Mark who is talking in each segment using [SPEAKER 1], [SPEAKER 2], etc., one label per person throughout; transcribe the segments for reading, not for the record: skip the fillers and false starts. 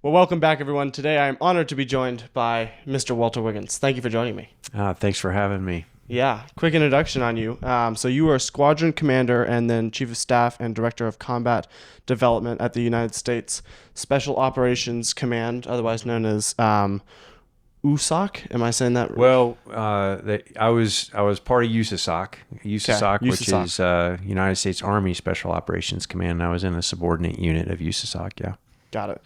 [SPEAKER 1] Well, welcome back, everyone. Today I am honored to be joined by Mr. Walter Wiggins. Thank you for joining me.
[SPEAKER 2] Thanks for having me.
[SPEAKER 1] Yeah, quick introduction on you. So you were a squadron commander and then chief of staff and director of combat development at the United States Special Operations Command, otherwise known as USOC. Am I saying that?
[SPEAKER 2] Well, I was part of USASOC, which
[SPEAKER 1] USASOC.
[SPEAKER 2] is United States Army Special Operations Command. I was in a subordinate unit of USASOC. Yeah.
[SPEAKER 1] Got it.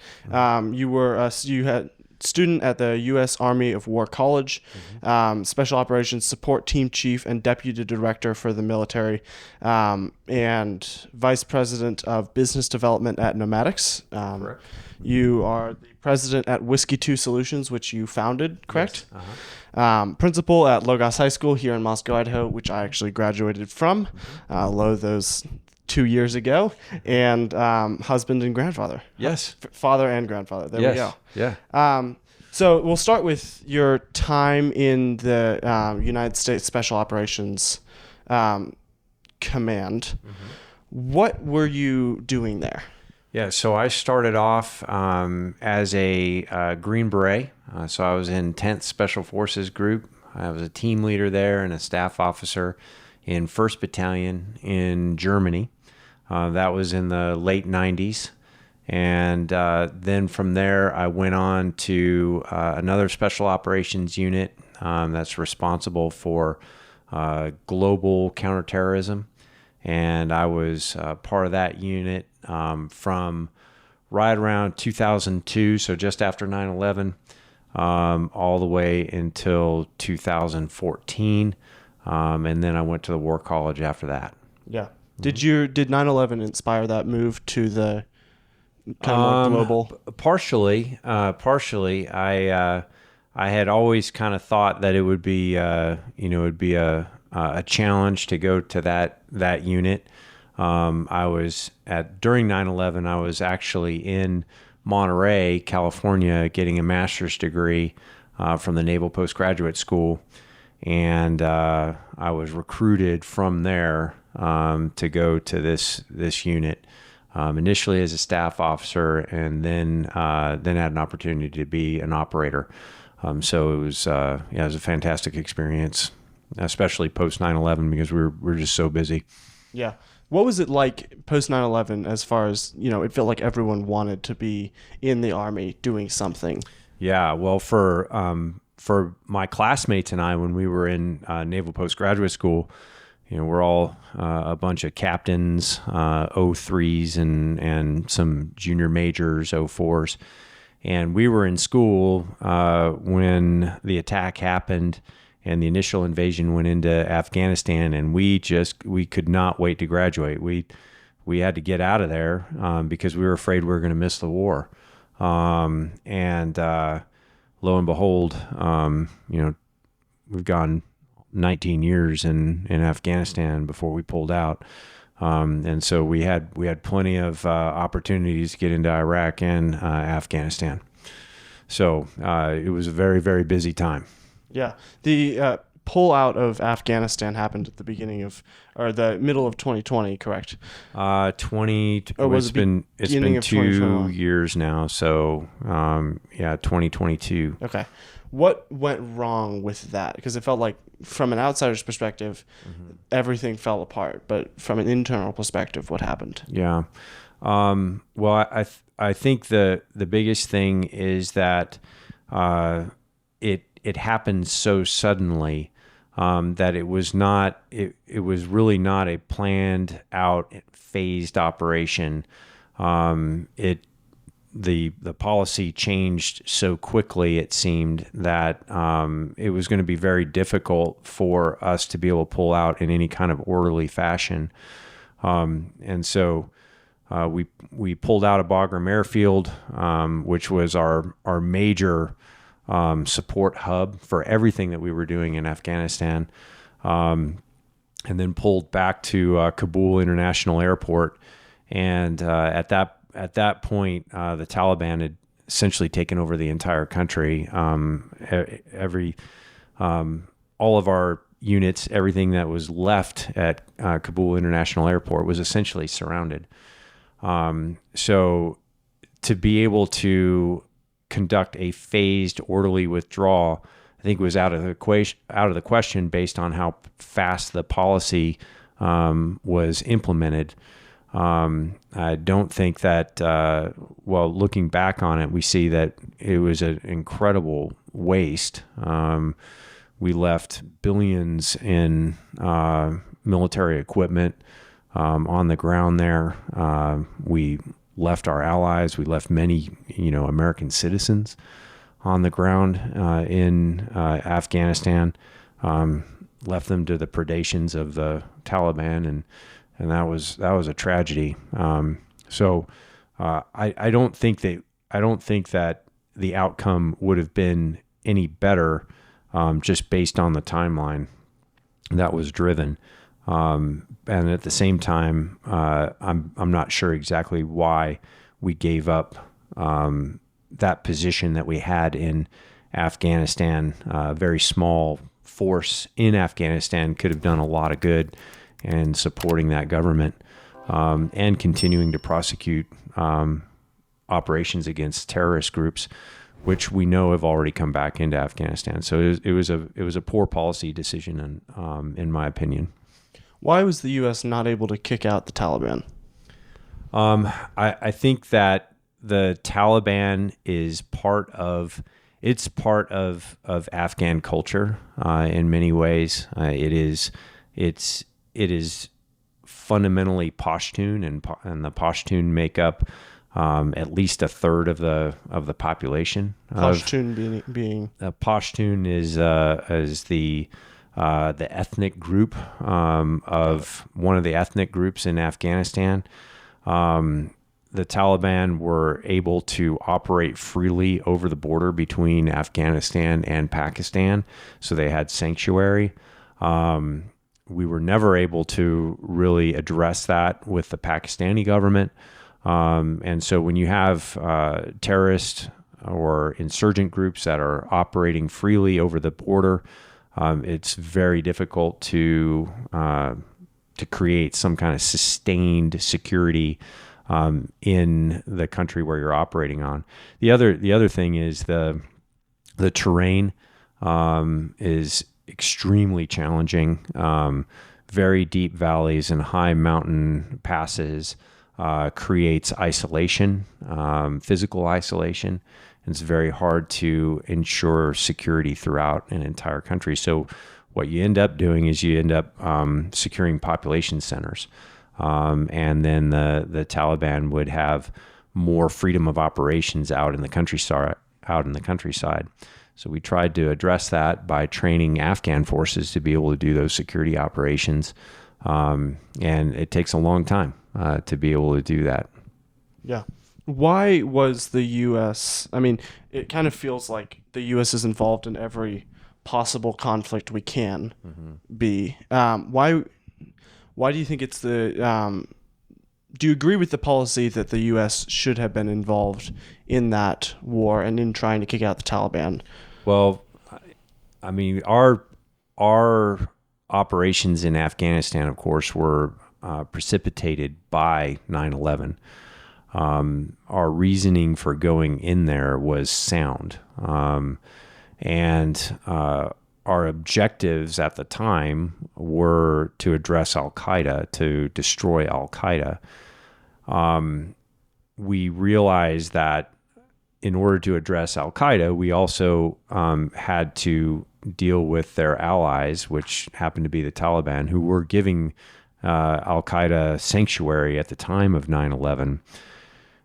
[SPEAKER 1] You had student at the U.S. Army of War College, Special Operations Support Team Chief and Deputy Director for the military, and Vice President of Business Development at Nomadics.
[SPEAKER 2] Correct.
[SPEAKER 1] You are the president at Whiskey 2 Solutions, which you founded, correct?
[SPEAKER 2] Yes. Uh-huh.
[SPEAKER 1] Principal at Logos High School here in Moscow, Idaho, which I actually graduated from, those 2 years ago, and husband and grandfather.
[SPEAKER 2] Yes.
[SPEAKER 1] Father and grandfather. There we go.
[SPEAKER 2] Yeah.
[SPEAKER 1] So we'll start with your time in the United States Special Operations Command.
[SPEAKER 2] Mm-hmm.
[SPEAKER 1] What were you doing there?
[SPEAKER 2] Yeah. So I started off as a Green Beret. So I was in 10th Special Forces Group. I was a team leader there and a staff officer in 1st Battalion in Germany. That was in the late 90s. And then from there, I went on to another special operations unit that's responsible for global counterterrorism. And I was part of that unit from right around 2002, so just after 9/11, all the way until 2014. And then I went to the War College after that.
[SPEAKER 1] Yeah. Did 9/11 inspire that move to the kind of more global?
[SPEAKER 2] Partially. I had always kind of thought that it would be, it'd be a challenge to go to that unit. During 9/11, I was actually in Monterey, California, getting a master's degree from the Naval Postgraduate School. And I was recruited from there to go to this unit, initially as a staff officer, and then had an opportunity to be an operator. So it was it was a fantastic experience, especially post 9/11 because we were just so busy.
[SPEAKER 1] Yeah. What was it like post 9/11 as far as, it felt like everyone wanted to be in the Army doing something?
[SPEAKER 2] Yeah, well, for my classmates and I, when we were in Naval Postgraduate School, we're all a bunch of captains, O3s, and some junior majors, O4s. And we were in school when the attack happened and the initial invasion went into Afghanistan, and we could not wait to graduate. We had to get out of there because we were afraid we were going to miss the war. And lo and behold, we've gone 19 years in Afghanistan before we pulled out. And so we had plenty of opportunities to get into Iraq and Afghanistan. So it was a very, very busy time.
[SPEAKER 1] Yeah. The pull out of Afghanistan happened at the the middle of 2020, correct?
[SPEAKER 2] It's been 2 years now. So 2022.
[SPEAKER 1] Okay. What went wrong with that? Because it felt like, from an outsider's perspective, everything fell apart. But from an internal perspective, what happened?
[SPEAKER 2] Yeah. Well, I think the biggest thing is that it happened so suddenly that it was really not a planned out, phased operation. The policy changed so quickly, it seemed, that it was going to be very difficult for us to be able to pull out in any kind of orderly fashion. And so we pulled out of Bagram Airfield, which was our major support hub for everything that we were doing in Afghanistan, and then pulled back to Kabul International Airport. And at that point, the Taliban had essentially taken over the entire country. All of our units, everything that was left at Kabul International Airport was essentially surrounded. So to be able to conduct a phased, orderly withdrawal, I think was out of the question based on how fast the policy was implemented. I don't think that, looking back on it, we see that it was an incredible waste. We left billions in military equipment on the ground there. We left our allies. We left many, American citizens on the ground in Afghanistan. Left them to the predations of the Taliban, and that was a tragedy. So I don't think that the outcome would have been any better just based on the timeline that was driven. And at the same time, I'm not sure exactly why we gave up that position that we had in Afghanistan. A very small force in Afghanistan could have done a lot of good in supporting that government and continuing to prosecute operations against terrorist groups, which we know have already come back into Afghanistan. So it was a poor policy decision, in my opinion.
[SPEAKER 1] Why was the U.S. not able to kick out the Taliban?
[SPEAKER 2] I think that the Taliban is part of Afghan culture in many ways. It is fundamentally Pashtun, and the Pashtun make up at least a third of the population.
[SPEAKER 1] Pashtun being
[SPEAKER 2] Pashtun is the ethnic group of one of the ethnic groups in Afghanistan. The Taliban were able to operate freely over the border between Afghanistan and Pakistan, so they had sanctuary. We were never able to really address that with the Pakistani government. And so when you have terrorist or insurgent groups that are operating freely over the border, it's very difficult to create some kind of sustained security in the country where you're operating on. The other thing is the terrain is extremely challenging. Very deep valleys and high mountain passes creates isolation, physical isolation. And it's very hard to ensure security throughout an entire country. So what you end up doing is you end up securing population centers. And then the Taliban would have more freedom of operations out in the countryside. So we tried to address that by training Afghan forces to be able to do those security operations. And it takes a long time to be able to do that.
[SPEAKER 1] Yeah. Why was the U.S., I mean, it kind of feels like the U.S. is involved in every possible conflict we can be. Why do you think it's do you agree with the policy that the U.S. should have been involved in that war and in trying to kick out the Taliban?
[SPEAKER 2] Well, I mean, our operations in Afghanistan, of course, were precipitated by 9/11. Our reasoning for going in there was sound. And our objectives at the time were to address Al-Qaeda, to destroy Al-Qaeda. We realized that in order to address Al-Qaeda, we also had to deal with their allies, which happened to be the Taliban, who were giving Al-Qaeda sanctuary at the time of 9/11.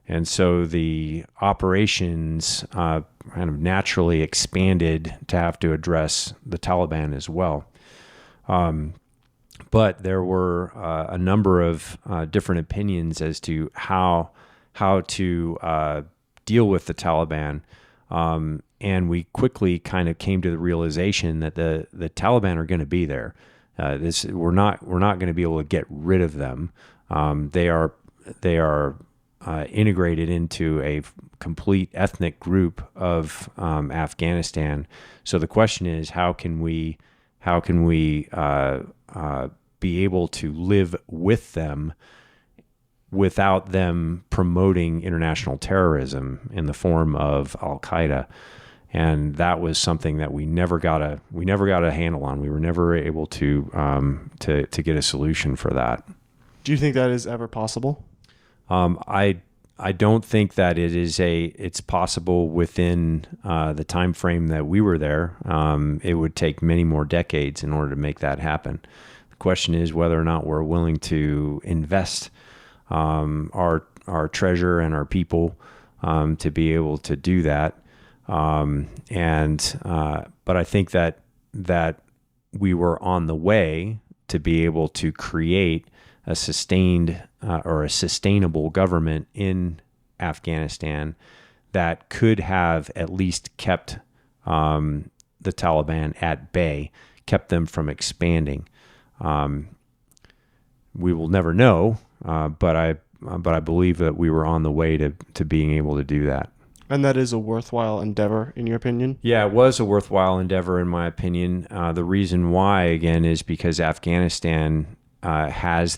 [SPEAKER 2] And so the operations kind of naturally expanded to have to address the Taliban as well. But there were a number of different opinions as to how to deal with the Taliban. And we quickly kind of came to the realization that the Taliban are going to be there. We're not going to be able to get rid of them. They are integrated into a complete ethnic group of Afghanistan. So the question is, how can we be able to live with them without them promoting international terrorism in the form of Al Qaeda. And that was something that we never got a handle on. We were never able to get a solution for that.
[SPEAKER 1] Do you think that is ever possible?
[SPEAKER 2] I don't think that it's possible within the time frame that we were there. It would take many more decades in order to make that happen. The question is whether or not we're willing to invest our treasure and our people to be able to do that. But I think that we were on the way to be able to create a sustained or a sustainable government in Afghanistan that could have at least kept the Taliban at bay, kept them from expanding. We will never know, but I believe that we were on the way to being able to do that.
[SPEAKER 1] And that is a worthwhile endeavor, in your opinion?
[SPEAKER 2] Yeah, it was a worthwhile endeavor, in my opinion. The reason why, again, is because Afghanistan has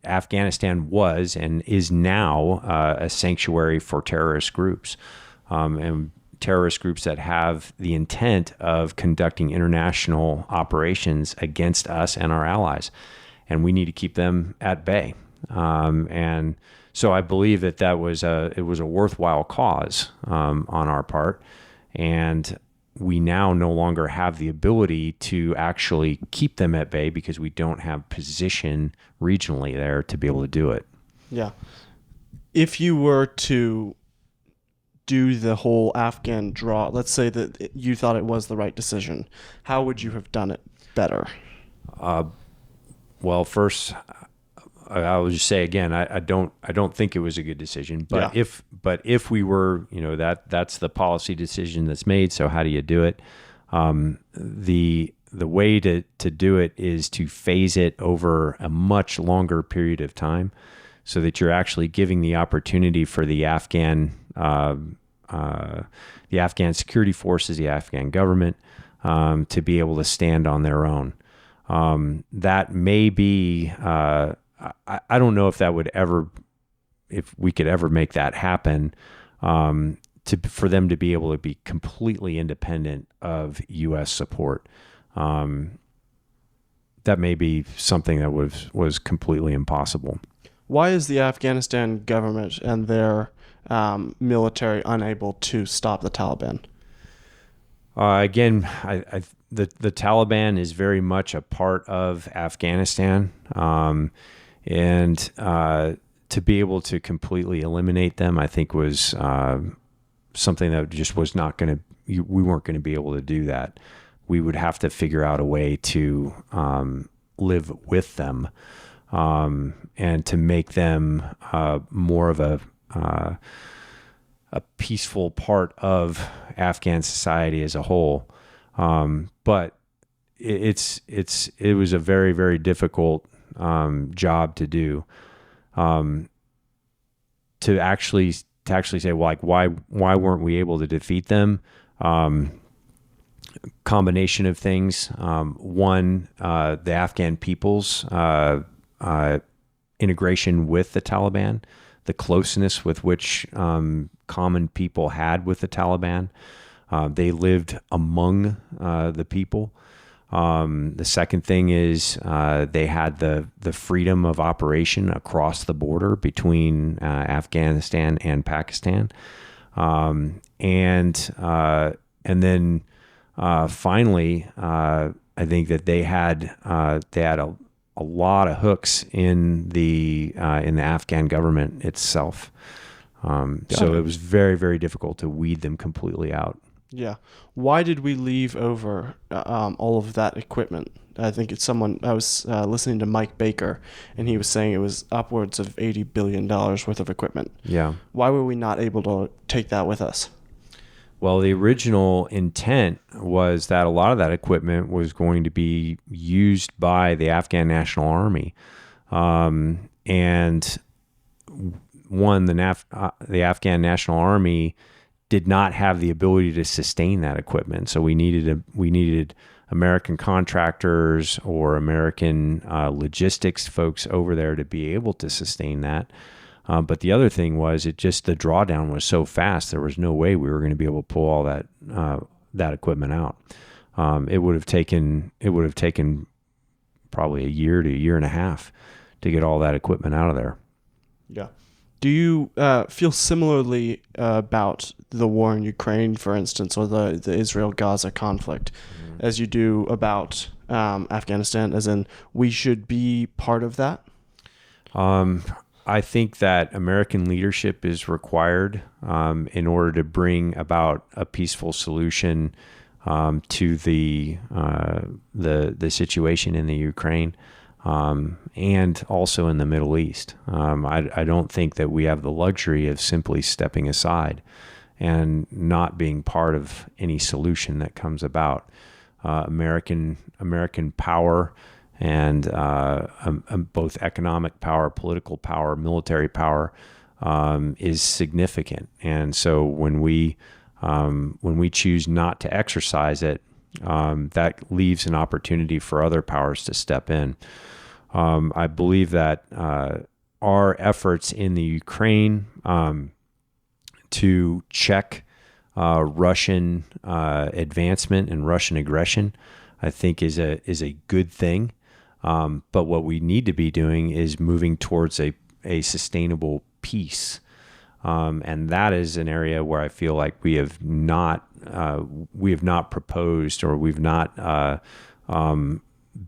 [SPEAKER 2] Afghanistan was and is now a sanctuary for terrorist groups, and terrorist groups that have the intent of conducting international operations against us and our allies, and we need to keep them at bay. And so I believe that it was a worthwhile cause on our part, and we now no longer have the ability to actually keep them at bay because we don't have position regionally there to be able to do it.
[SPEAKER 1] Yeah. If you were to do the whole Afghan draw, let's say that you thought it was the right decision, how would you have done it better?
[SPEAKER 2] Well, first, I will just say again, I don't think it was a good decision. But
[SPEAKER 1] Yeah.
[SPEAKER 2] if we were, that's the policy decision that's made. So how do you do it? The way to do it is to phase it over a much longer period of time, so that you're actually giving the opportunity for the Afghan security forces, the Afghan government, to be able to stand on their own. That may be. I don't know if we could ever make that happen, for them to be able to be completely independent of U.S. support. That may be something that was completely impossible.
[SPEAKER 1] Why is the Afghanistan government and their military unable to stop the Taliban?
[SPEAKER 2] Again, the Taliban is very much a part of Afghanistan. And to be able to completely eliminate them, I think was something that just was not going to. We weren't going to be able to do that. We would have to figure out a way to live with them, and to make them more of a peaceful part of Afghan society as a whole. But it was a very, very difficult job to do, to actually say, well, like, why weren't we able to defeat them? Combination of things. One, the Afghan people's integration with the Taliban, the closeness with which common people had with the Taliban. They lived among the people. The second thing is they had the freedom of operation across the border between Afghanistan and Pakistan, and then finally, I think that they had a lot of hooks in the Afghan government itself. So it was very, very difficult to weed them completely out.
[SPEAKER 1] Yeah. Why did we leave over all of that equipment? I think it's someone, I was listening to Mike Baker, and he was saying it was upwards of $80 billion worth of equipment.
[SPEAKER 2] Yeah.
[SPEAKER 1] Why were we not able to take that with us?
[SPEAKER 2] Well, the original intent was that a lot of that equipment was going to be used by the Afghan National Army. And one, the Afghan National Army did not have the ability to sustain that equipment. So we needed American contractors or American logistics folks over there to be able to sustain that. But the other thing was the drawdown was so fast. There was no way we were going to be able to pull all that equipment out. It would have taken probably a year to a year and a half to get all that equipment out of there.
[SPEAKER 1] Yeah. Do you feel similarly about the war in Ukraine, for instance, or the Israel-Gaza conflict, as you do about Afghanistan, as in we should be part of that?
[SPEAKER 2] I think that American leadership is required in order to bring about a peaceful solution to the situation in the Ukraine. And also in the Middle East. I don't think that we have the luxury of simply stepping aside and not being part of any solution that comes about. American power and both economic power, political power, military power is significant. And so when we choose not to exercise it, that leaves an opportunity for other powers to step in. I believe that our efforts in the Ukraine to check Russian advancement and Russian aggression, I think is a good thing. But what we need to be doing is moving towards a sustainable peace. And that is an area where I feel like we have not proposed, or we've not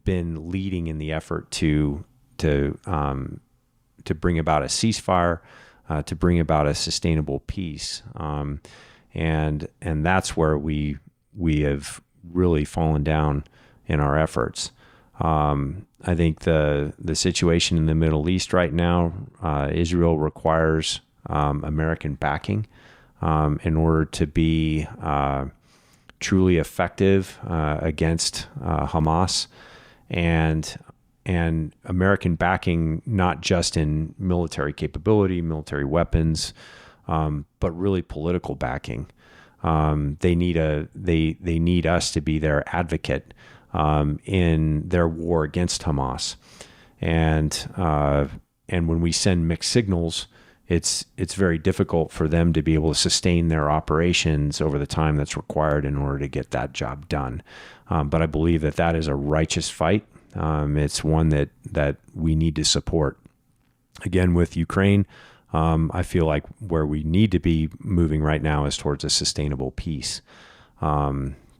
[SPEAKER 2] been leading in the effort to bring about a ceasefire, to bring about a sustainable peace, and that's where we have really fallen down in our efforts. I think the situation in the Middle East right now, Israel requires American backing in order to be truly effective against Hamas, and American backing, not just in military capability, military weapons, but really political backing. They need us to be their advocate in their war against Hamas, and when we send mixed signals, it's very difficult for them to be able to sustain their operations over the time that's required in order to get that job done. But I believe that is a righteous fight. It's one that we need to support. Again, with Ukraine, I feel like where we need to be moving right now is towards a sustainable peace.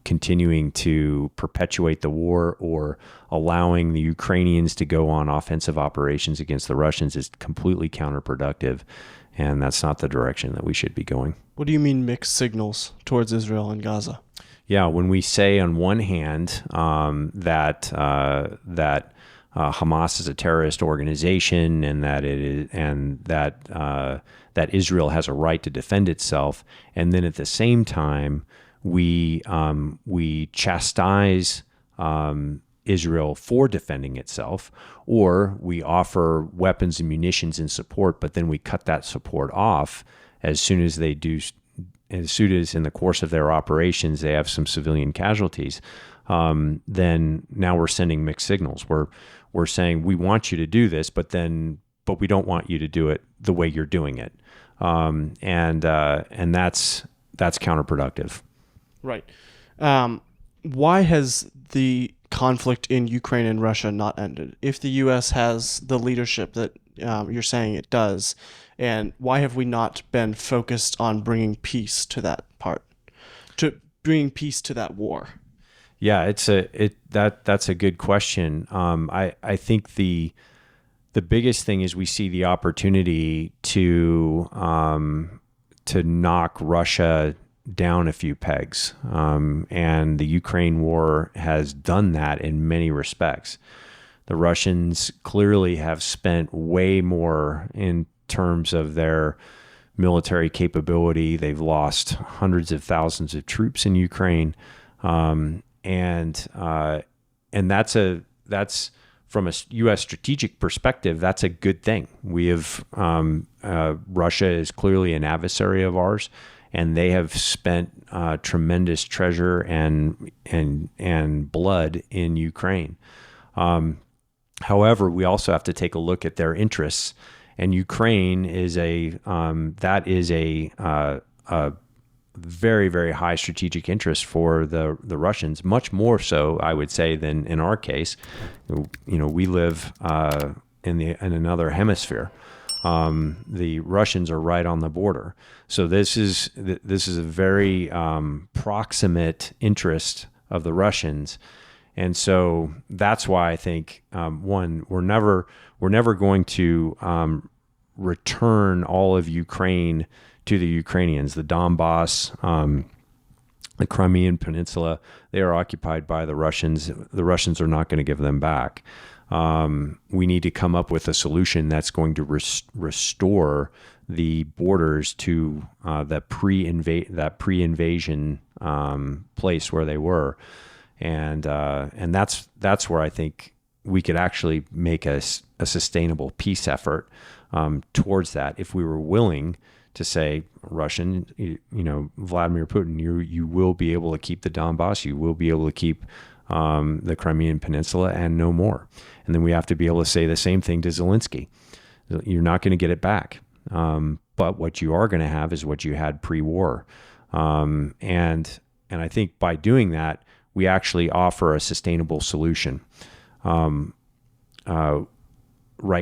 [SPEAKER 2] Continuing to perpetuate the war or allowing the Ukrainians to go on offensive operations against the Russians is completely counterproductive, and that's not the direction that we should be going.
[SPEAKER 1] What do you mean mixed signals towards Israel and Gaza?
[SPEAKER 2] Yeah, when we say on one hand that Hamas is a terrorist organization and that Israel has a right to defend itself, and then at the same time we chastise Israel for defending itself, or we offer weapons and munitions in support, but then we cut that support off as soon as in the course of their operations they have some civilian casualties. Then now we're sending mixed signals. We're saying we want you to do this, but we don't want you to do it the way you're doing it, and that's counterproductive.
[SPEAKER 1] Right. Why has the conflict in Ukraine and Russia not ended? If the U.S. has the leadership that you're saying it does, and why have we not been focused on bringing peace to that part, to bringing peace to that war?
[SPEAKER 2] Yeah, that's a good question. I think the biggest thing is we see the opportunity to knock Russia down a few pegs, and the Ukraine war has done that in many respects. The Russians clearly have spent way more in terms of their military capability. They've lost hundreds of thousands of troops in Ukraine, and that's from a U.S. strategic perspective, that's a good thing. We have Russia is clearly an adversary of ours, and they have spent tremendous treasure and blood in Ukraine. However, we also have to take a look at their interests, and Ukraine is a very, very high strategic interest for the Russians, much more so, I would say, than in our case. We live in another hemisphere. The Russians are right on the border, so this is a very proximate interest of the Russians, and so that's why I think we're never going to return all of Ukraine to the Ukrainians. The Donbass, the Crimean Peninsula, they are occupied by the Russians. The Russians are not going to give them back. We need to come up with a solution that's going to restore the borders to that pre-invasion place where they were, and that's where I think we could actually make a sustainable peace effort towards that if we were willing to say, Russian, Vladimir Putin, you will be able to keep the Donbass, you will be able to keep the Crimean Peninsula, and no more. And then we have to be able to say the same thing to Zelensky. You're not going to get it back. But what you are going to have is what you had pre-war. And I think by doing that, we actually offer a sustainable solution. Right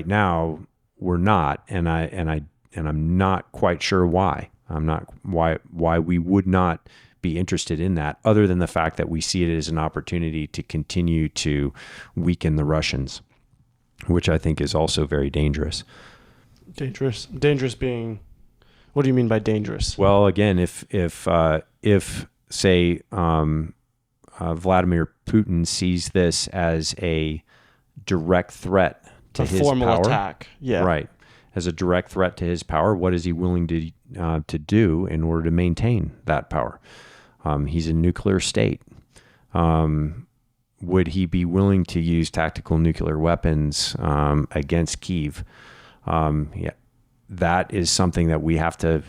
[SPEAKER 2] now, we're not, and I'm not quite sure why. Why we would not be interested in that, other than the fact that we see it as an opportunity to continue to weaken the Russians, which I think is also very dangerous.
[SPEAKER 1] Dangerous being, what do you mean by dangerous?
[SPEAKER 2] Well, again, if say Vladimir Putin sees this as a direct threat to his
[SPEAKER 1] formal
[SPEAKER 2] power,
[SPEAKER 1] attack, yeah,
[SPEAKER 2] right, as a direct threat to his power, what is he willing to do in order to maintain that power? He's a nuclear state. Would he be willing to use tactical nuclear weapons against Kyiv? Yeah, that is something that we have to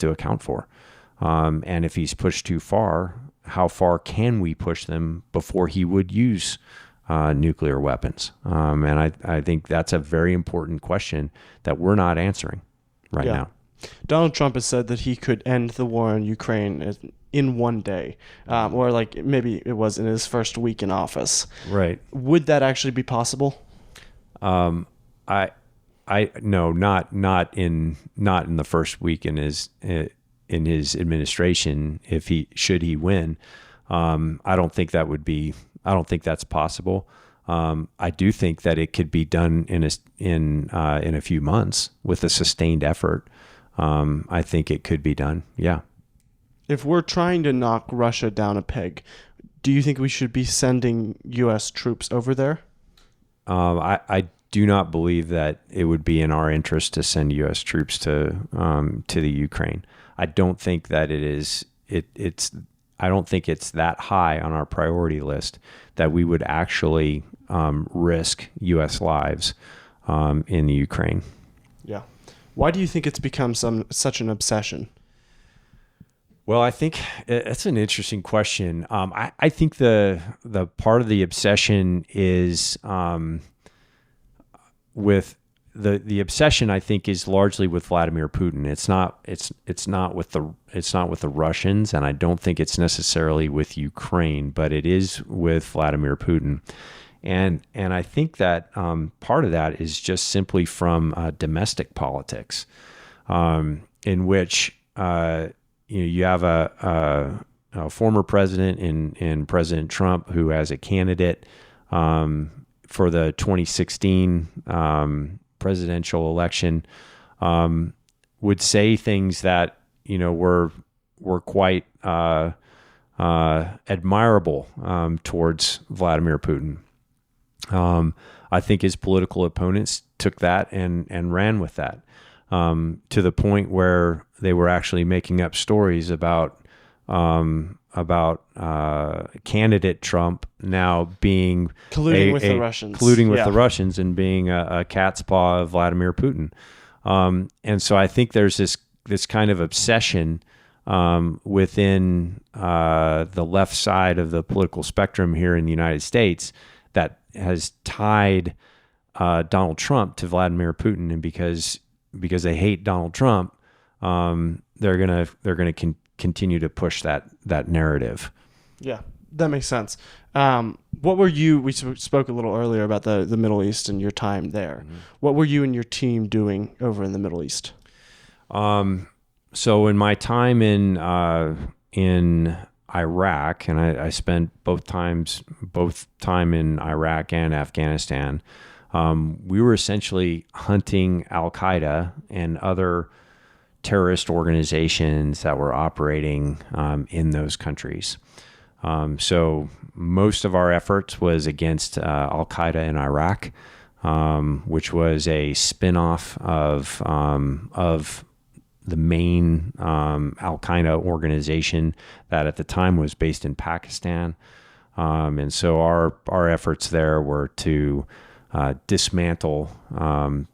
[SPEAKER 2] account for. And if he's pushed too far, how far can we push them before he would use nuclear weapons? And I think that's a very important question that we're not answering right now.
[SPEAKER 1] Donald Trump has said that he could end the war in Ukraine in one day, or like maybe it was in his first week in office.
[SPEAKER 2] Right.
[SPEAKER 1] Would that actually be possible?
[SPEAKER 2] No, not in the first week in his administration. If he win, I don't think that's possible. I do think that it could be done in a few months with a sustained effort. I think it could be done. Yeah.
[SPEAKER 1] If we're trying to knock Russia down a peg, do you think we should be sending U.S. troops over there?
[SPEAKER 2] I do not believe that it would be in our interest to send U.S. troops to the Ukraine. I don't think that it is. I don't think it's that high on our priority list that we would actually risk U.S. lives in the Ukraine.
[SPEAKER 1] Yeah. Why do you think it's become such an obsession?
[SPEAKER 2] Well, I think that's an interesting question. I think the part of the obsession is with the obsession. I think is largely with Vladimir Putin. It's not with the Russians, and I don't think it's necessarily with Ukraine, but it is with Vladimir Putin. And I think that part of that is just simply from domestic politics, in which you have a former president in President Trump who, as a candidate for the 2016 presidential election, would say things that were quite admirable towards Vladimir Putin. I think his political opponents took that and ran with that, to the point where they were actually making up stories about candidate Trump now being
[SPEAKER 1] colluding with the Russians,
[SPEAKER 2] the Russians, and being a cat's paw of Vladimir Putin. And so I think there's this kind of obsession within the left side of the political spectrum here in the United States that has tied Donald Trump to Vladimir Putin, and because they hate Donald Trump, they're gonna continue to push that narrative.
[SPEAKER 1] Yeah, that makes sense. What were you? We spoke a little earlier about the Middle East and your time there. Mm-hmm. What were you and your team doing over in the Middle East?
[SPEAKER 2] So in my time in Iraq, and I spent both time in Iraq and Afghanistan, we were essentially hunting Al-Qaeda and other terrorist organizations that were operating in those countries. So most of our efforts was against Al-Qaeda in Iraq, which was a spin-off of the main Al-Qaeda organization that at the time was based in Pakistan. And so our efforts there were to dismantle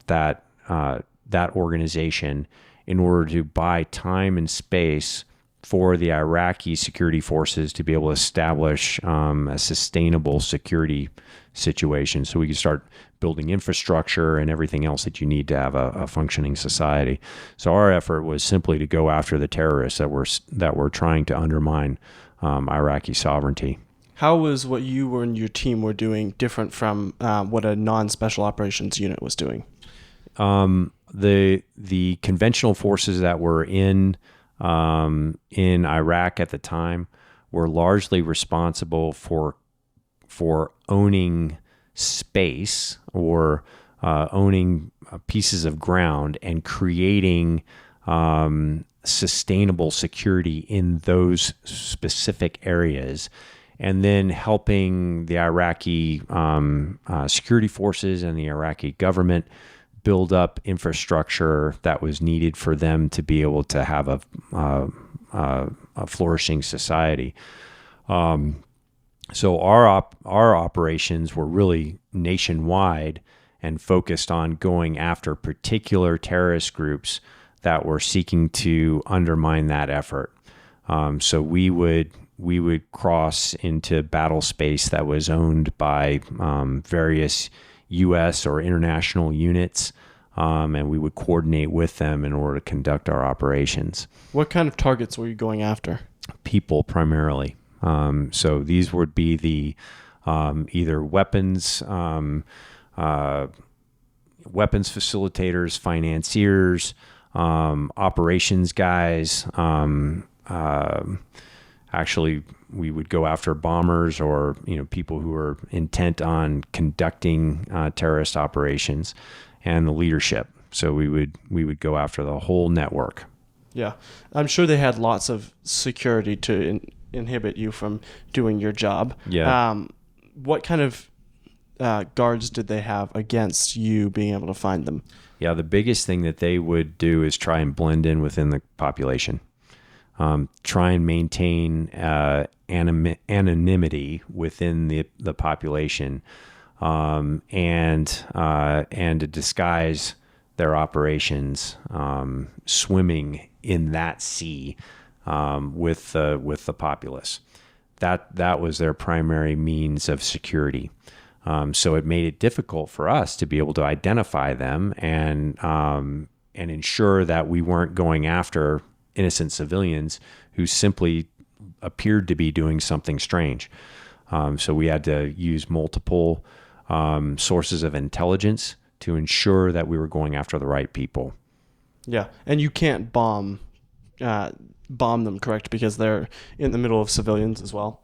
[SPEAKER 2] that organization in order to buy time and space for the Iraqi security forces to be able to establish a sustainable security situation, so we could start building infrastructure and everything else that you need to have a functioning society. So our effort was simply to go after the terrorists that were trying to undermine Iraqi sovereignty.
[SPEAKER 1] How was what you and your team were doing different from what a non-special operations unit was doing?
[SPEAKER 2] The conventional forces that were in Iraq at the time were largely responsible for owning space or owning pieces of ground and creating sustainable security in those specific areas, and then helping the Iraqi security forces and the Iraqi government build up infrastructure that was needed for them to be able to have a flourishing society. So our operations were really nationwide and focused on going after particular terrorist groups that were seeking to undermine that effort. So we would cross into battle space that was owned by various U.S. or international units, and we would coordinate with them in order to conduct our operations.
[SPEAKER 1] What kind of targets were you going after?
[SPEAKER 2] People primarily. So these would be the either weapons facilitators, financiers, operations guys. Actually, we would go after bombers or people who are intent on conducting terrorist operations, and the leadership. So we would go after the whole network.
[SPEAKER 1] Yeah, I'm sure they had lots of security to inhibit you from doing your job.
[SPEAKER 2] Yeah.
[SPEAKER 1] What kind of guards did they have against you being able to find them?
[SPEAKER 2] Yeah, the biggest thing that they would do is try and blend in within the population. Try and maintain anonymity within the population, and to disguise their operations, swimming in that sea with the populace. That was their primary means of security. So it made it difficult for us to be able to identify them and ensure that we weren't going after innocent civilians who simply appeared to be doing something strange. So we had to use multiple sources of intelligence to ensure that we were going after the right people.
[SPEAKER 1] Yeah, and you can't bomb them, correct? Because they're in the middle of civilians as well.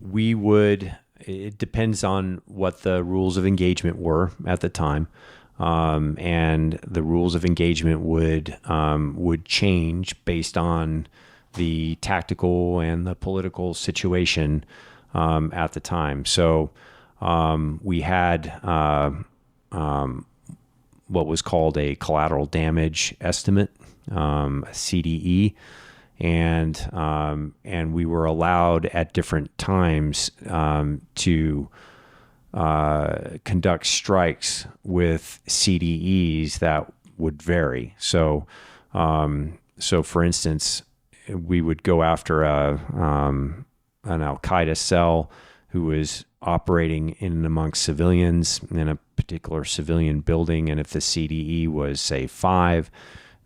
[SPEAKER 2] We would. It depends on what the rules of engagement were at the time. And the rules of engagement would change based on the tactical and the political situation at the time. So we had what was called a collateral damage estimate, a CDE, and we were allowed at different times to conduct strikes with CDEs that would vary. So for instance, we would go after an Al-Qaeda cell who was operating in and amongst civilians in a particular civilian building. And if the CDE was, say, 5,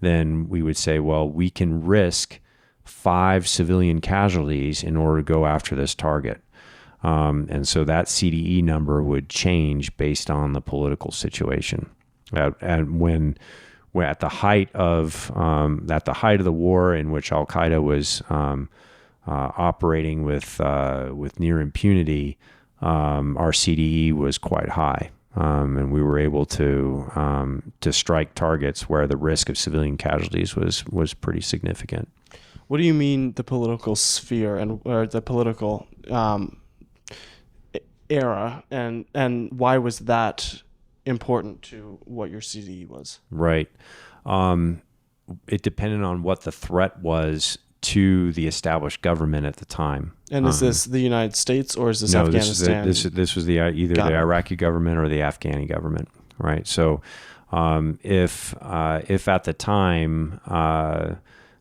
[SPEAKER 2] then we would say, well, we can risk 5 civilian casualties in order to go after this target. And so that CDE number would change based on the political situation. And when we're at the height of the war, in which Al Qaeda was operating with near impunity, our CDE was quite high, and we were able to strike targets where the risk of civilian casualties was pretty significant.
[SPEAKER 1] What do you mean the political sphere or the political era, and why was that important to what your CDE was?
[SPEAKER 2] Right. It depended on what the threat was to the established government at the time.
[SPEAKER 1] And is this the United States or is this Afghanistan?
[SPEAKER 2] This was either the Iraqi government or the Afghani government, right? So if at the time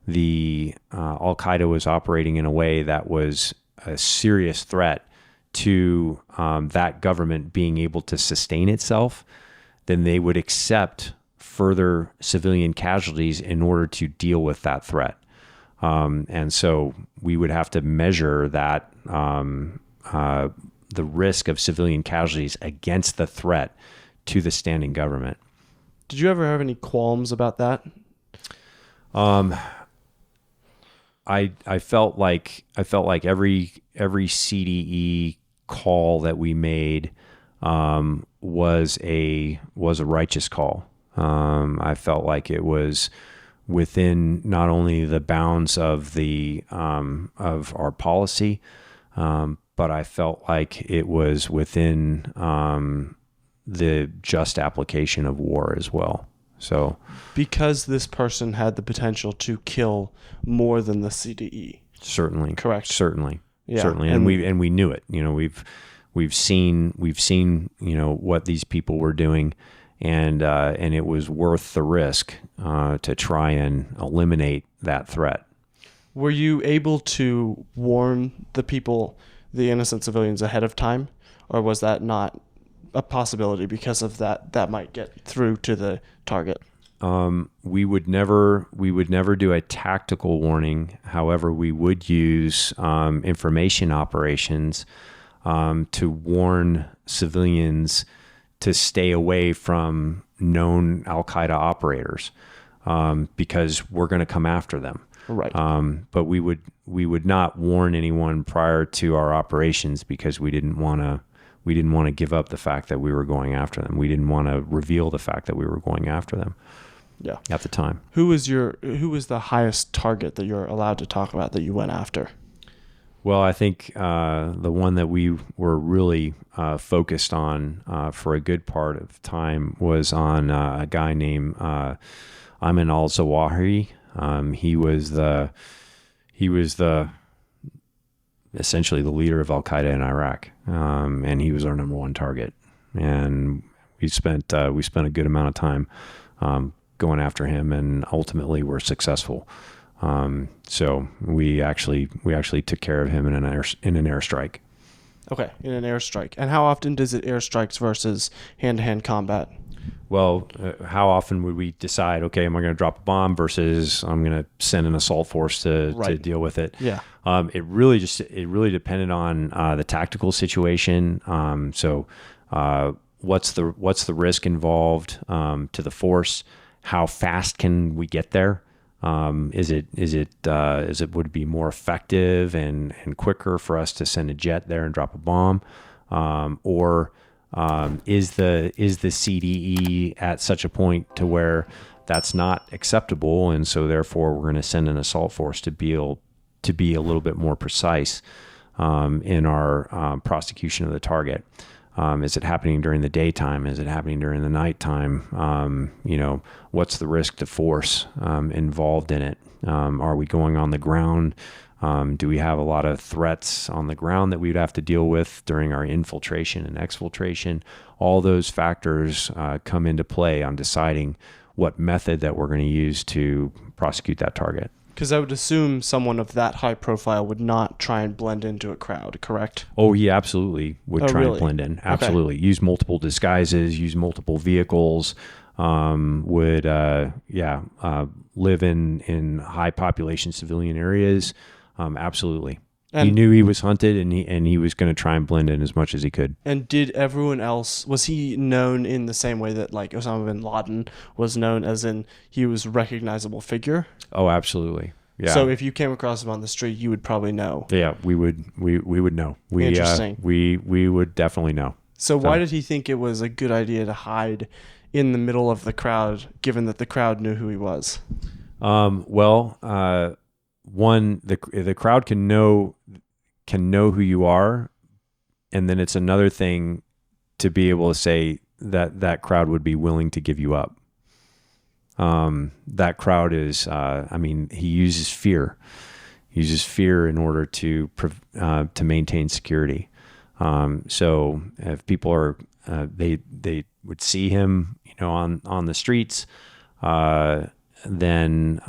[SPEAKER 2] the Al Qaeda was operating in a way that was a serious threat to that government being able to sustain itself, then they would accept further civilian casualties in order to deal with that threat. And so we would have to measure that the risk of civilian casualties against the threat to the standing government.
[SPEAKER 1] Did you ever have any qualms about that?
[SPEAKER 2] I felt like every CDE call that we made was a righteous call. I felt like it was within not only the bounds of of our policy, but I felt like it was within the just application of war as well. So,
[SPEAKER 1] because this person had the potential to kill more than the CDE.
[SPEAKER 2] Certainly,
[SPEAKER 1] correct.
[SPEAKER 2] Certainly,
[SPEAKER 1] yeah.
[SPEAKER 2] Certainly, and we knew it. We've seen what these people were doing, and it was worth the risk to try and eliminate that threat.
[SPEAKER 1] Were you able to warn the innocent civilians ahead of time, or was that not a possibility because of that might get through to the target?
[SPEAKER 2] We would never do a tactical warning. However, we would use information operations to warn civilians to stay away from known Al-Qaeda operators because we're going to come after them.
[SPEAKER 1] Right.
[SPEAKER 2] But we would not warn anyone prior to our operations because we didn't want to give up the fact that we were going after them. We didn't want to reveal the fact that we were going after them.
[SPEAKER 1] Yeah.
[SPEAKER 2] At the time.
[SPEAKER 1] Who was the highest target that you're allowed to talk about that you went after?
[SPEAKER 2] Well, I think the one that we were really focused on for a good part of time was on a guy named Ayman al-Zawahiri. He was essentially the leader of Al-Qaeda in Iraq, and he was our number one target. And we spent a good amount of time going after him, and ultimately were successful. So we actually took care of him in an airstrike.
[SPEAKER 1] Okay, in an airstrike. And how often does it airstrikes versus hand-to-hand combat?
[SPEAKER 2] Well, how often would we decide, okay, am I going to drop a bomb versus I'm going to send an assault force to deal with it?
[SPEAKER 1] Yeah.
[SPEAKER 2] It really depended on the tactical situation. So what's the risk involved to the force? How fast can we get there? Would it be more effective and quicker for us to send a jet there and drop a bomb? Or is the CDE at such a point to where that's not acceptable, and so therefore we're going to send an assault force to be a little bit more precise in our prosecution of the target? Is it happening during the daytime? Is it happening during the nighttime? What's the risk to force involved in it? Are we going on the ground? Do we have a lot of threats on the ground that we'd have to deal with during our infiltration and exfiltration? All those factors come into play on deciding what method that we're going to use to prosecute that target.
[SPEAKER 1] Because I would assume someone of that high profile would not try and blend into a crowd, correct?
[SPEAKER 2] Oh, he absolutely would try
[SPEAKER 1] really?
[SPEAKER 2] and blend in. Absolutely. Okay. Use multiple disguises, use multiple vehicles, would live in high population civilian areas. Absolutely. And he knew he was hunted, and he was going to try and blend in as much as he could.
[SPEAKER 1] And did everyone else, was he known in the same way that like Osama bin Laden was known, as in he was a recognizable figure?
[SPEAKER 2] Oh, absolutely. Yeah.
[SPEAKER 1] So if you came across him on the street, you would probably know.
[SPEAKER 2] Yeah, we would know.
[SPEAKER 1] Interesting.
[SPEAKER 2] We would definitely know.
[SPEAKER 1] So why did he think it was a good idea to hide in the middle of the crowd, given that the crowd knew who he was?
[SPEAKER 2] One, the crowd can know who you are, and then it's another thing to be able to say that crowd would be willing to give you up. That crowd is, he uses fear. He uses fear in order to maintain security. So if people are, they would see him, on the streets, then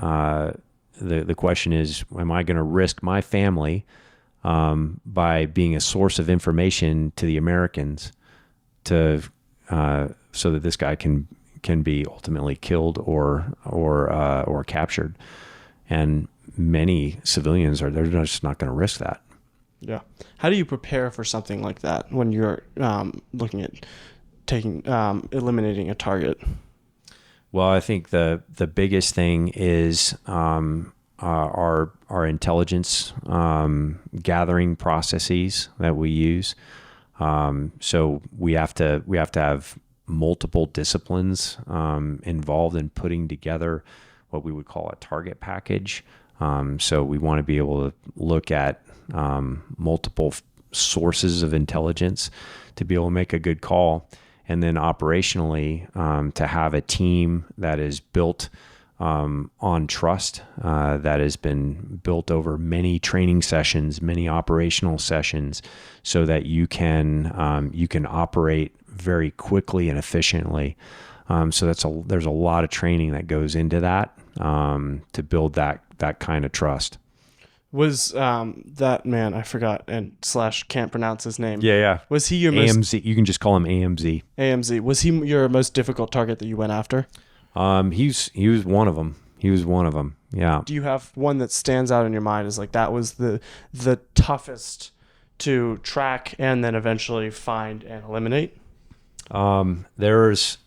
[SPEAKER 2] the question is, am I going to risk my family by being a source of information to the Americans so that this guy can be ultimately killed or captured? And many civilians they're just not going to risk that.
[SPEAKER 1] Yeah. How do you prepare for something like that when you're looking at eliminating a target?
[SPEAKER 2] Well, I think the biggest thing is our intelligence gathering processes that we use. So we have to have multiple disciplines involved in putting together what we would call a target package. So we want to be able to look at multiple sources of intelligence to be able to make a good call. And then operationally, to have a team that is built on trust, that has been built over many training sessions, many operational sessions, so that you can operate very quickly and efficiently. So there's a lot of training that goes into that to build that kind of trust.
[SPEAKER 1] Was that man, I forgot and / can't pronounce his name.
[SPEAKER 2] Yeah.
[SPEAKER 1] Was he your
[SPEAKER 2] AMZ? You can just call him AMZ.
[SPEAKER 1] AMZ. Was he your most difficult target that you went after?
[SPEAKER 2] He was one of them. He was one of them. Yeah.
[SPEAKER 1] Do you have one that stands out in your mind as like that was the toughest to track and then eventually find and eliminate?
[SPEAKER 2] There's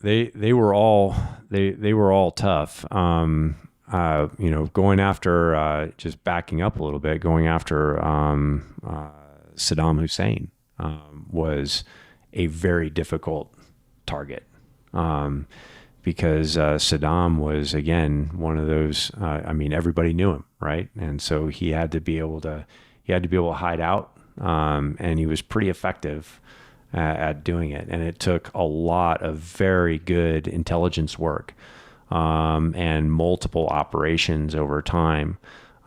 [SPEAKER 2] they were all tough. Going after, just backing up a little bit, going after Saddam Hussein was a very difficult target because Saddam was, again, one of those, everybody knew him, right? And so he had to be able to hide out, and he was pretty effective at doing it. And it took a lot of very good intelligence work and multiple operations over time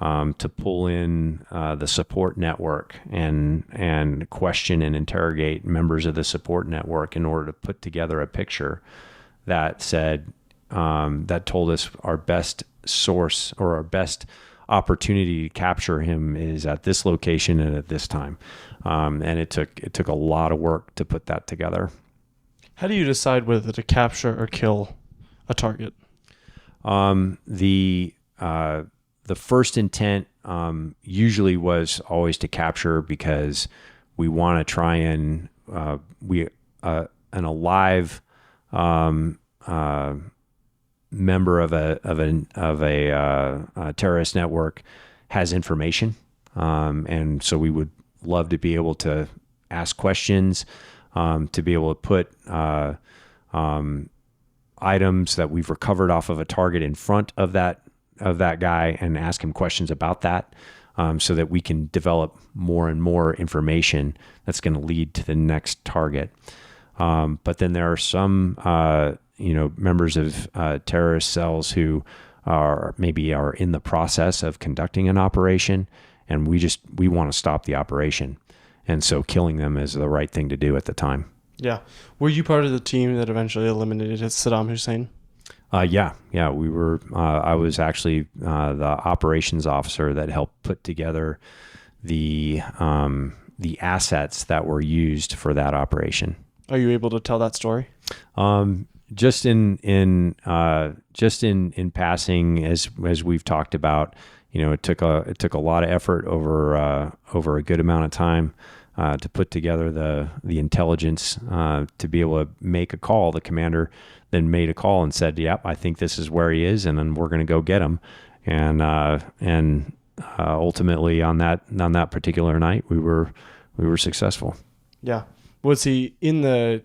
[SPEAKER 2] to pull in the support network and question and interrogate members of the support network in order to put together a picture that said, that told us our best source or our best opportunity to capture him is at this location and at this time. And it took a lot of work to put that together.
[SPEAKER 1] How do you decide whether to capture or kill a target?
[SPEAKER 2] The first intent usually was always to capture, because we want to try and an alive member of a terrorist network has information, and so we would love to be able to ask questions, to be able to put items that we've recovered off of a target in front of that guy and ask him questions about that, so that we can develop more and more information that's going to lead to the next target. But then there are some members of terrorist cells who are in the process of conducting an operation, and we want to stop the operation, and so killing them is the right thing to do at the time.
[SPEAKER 1] Yeah. Were you part of the team that eventually eliminated Saddam Hussein?
[SPEAKER 2] Yeah. We were. I was actually the operations officer that helped put together the assets that were used for that operation.
[SPEAKER 1] Are you able to tell that story?
[SPEAKER 2] Just in passing, as we've talked about, it took a lot of effort over a good amount of time to put together the intelligence to be able to make a call. The commander then made a call and said, "Yep, I think this is where he is, and then we're going to go get him." And ultimately on that particular night, we were successful.
[SPEAKER 1] Yeah. Was he in the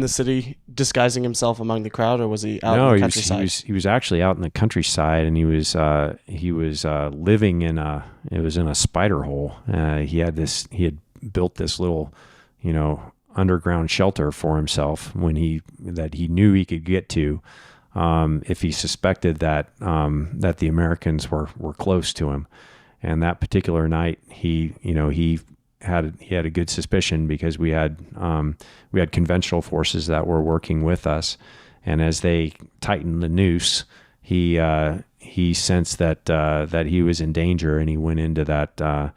[SPEAKER 1] city disguising himself among the crowd, or was he out in the countryside?
[SPEAKER 2] He was actually out in the countryside, and he was living in a spider hole. He had built this little, underground shelter for himself that he knew he could get to if he suspected that the Americans were close to him. And that particular night, he had a good suspicion, because we had conventional forces that were working with us, and as they tightened the noose, he sensed that he was in danger, and he went into that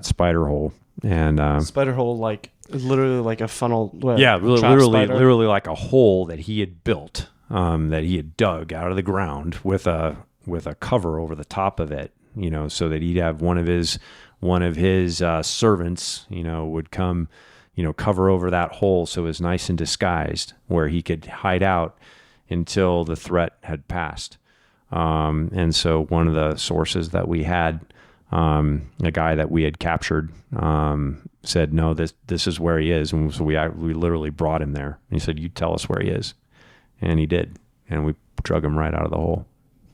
[SPEAKER 2] spider hole. And
[SPEAKER 1] spider hole, like literally like a funnel.
[SPEAKER 2] Literally like a hole that he had built, that he had dug out of the ground with a cover over the top of it, so that he'd have one of his servants, would come, cover over that hole, so it was nice and disguised, where he could hide out until the threat had passed. And so one of the sources that we had, a guy that we had captured, said, "No, this is where he is." And so we literally brought him there. And he said, "You tell us where he is," and he did. And we drug him right out of the hole.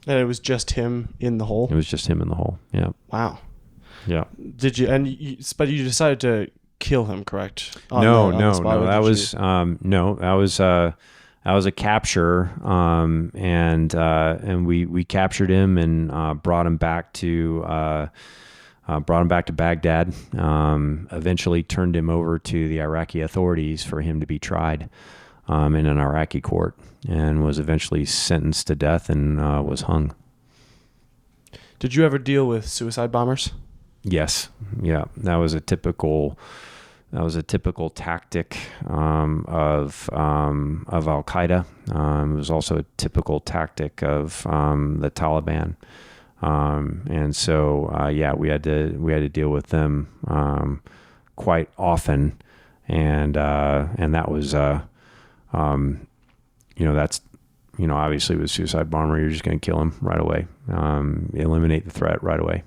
[SPEAKER 1] And it was just him in the hole?
[SPEAKER 2] It was just him in the hole. Yeah.
[SPEAKER 1] Wow.
[SPEAKER 2] Yeah.
[SPEAKER 1] Did you? But you decided to kill him, correct?
[SPEAKER 2] No. That was a capture, and we captured him and brought him back to Baghdad. Eventually turned him over to the Iraqi authorities for him to be tried in an Iraqi court, and was eventually sentenced to death and was hung.
[SPEAKER 1] Did you ever deal with suicide bombers?
[SPEAKER 2] Yes. Yeah. That was a typical tactic of Al Qaeda. It was also a typical tactic of the Taliban. And so we had to deal with them quite often, and that was that's obviously with suicide bomber, you're just going to kill him right away, eliminate the threat right away.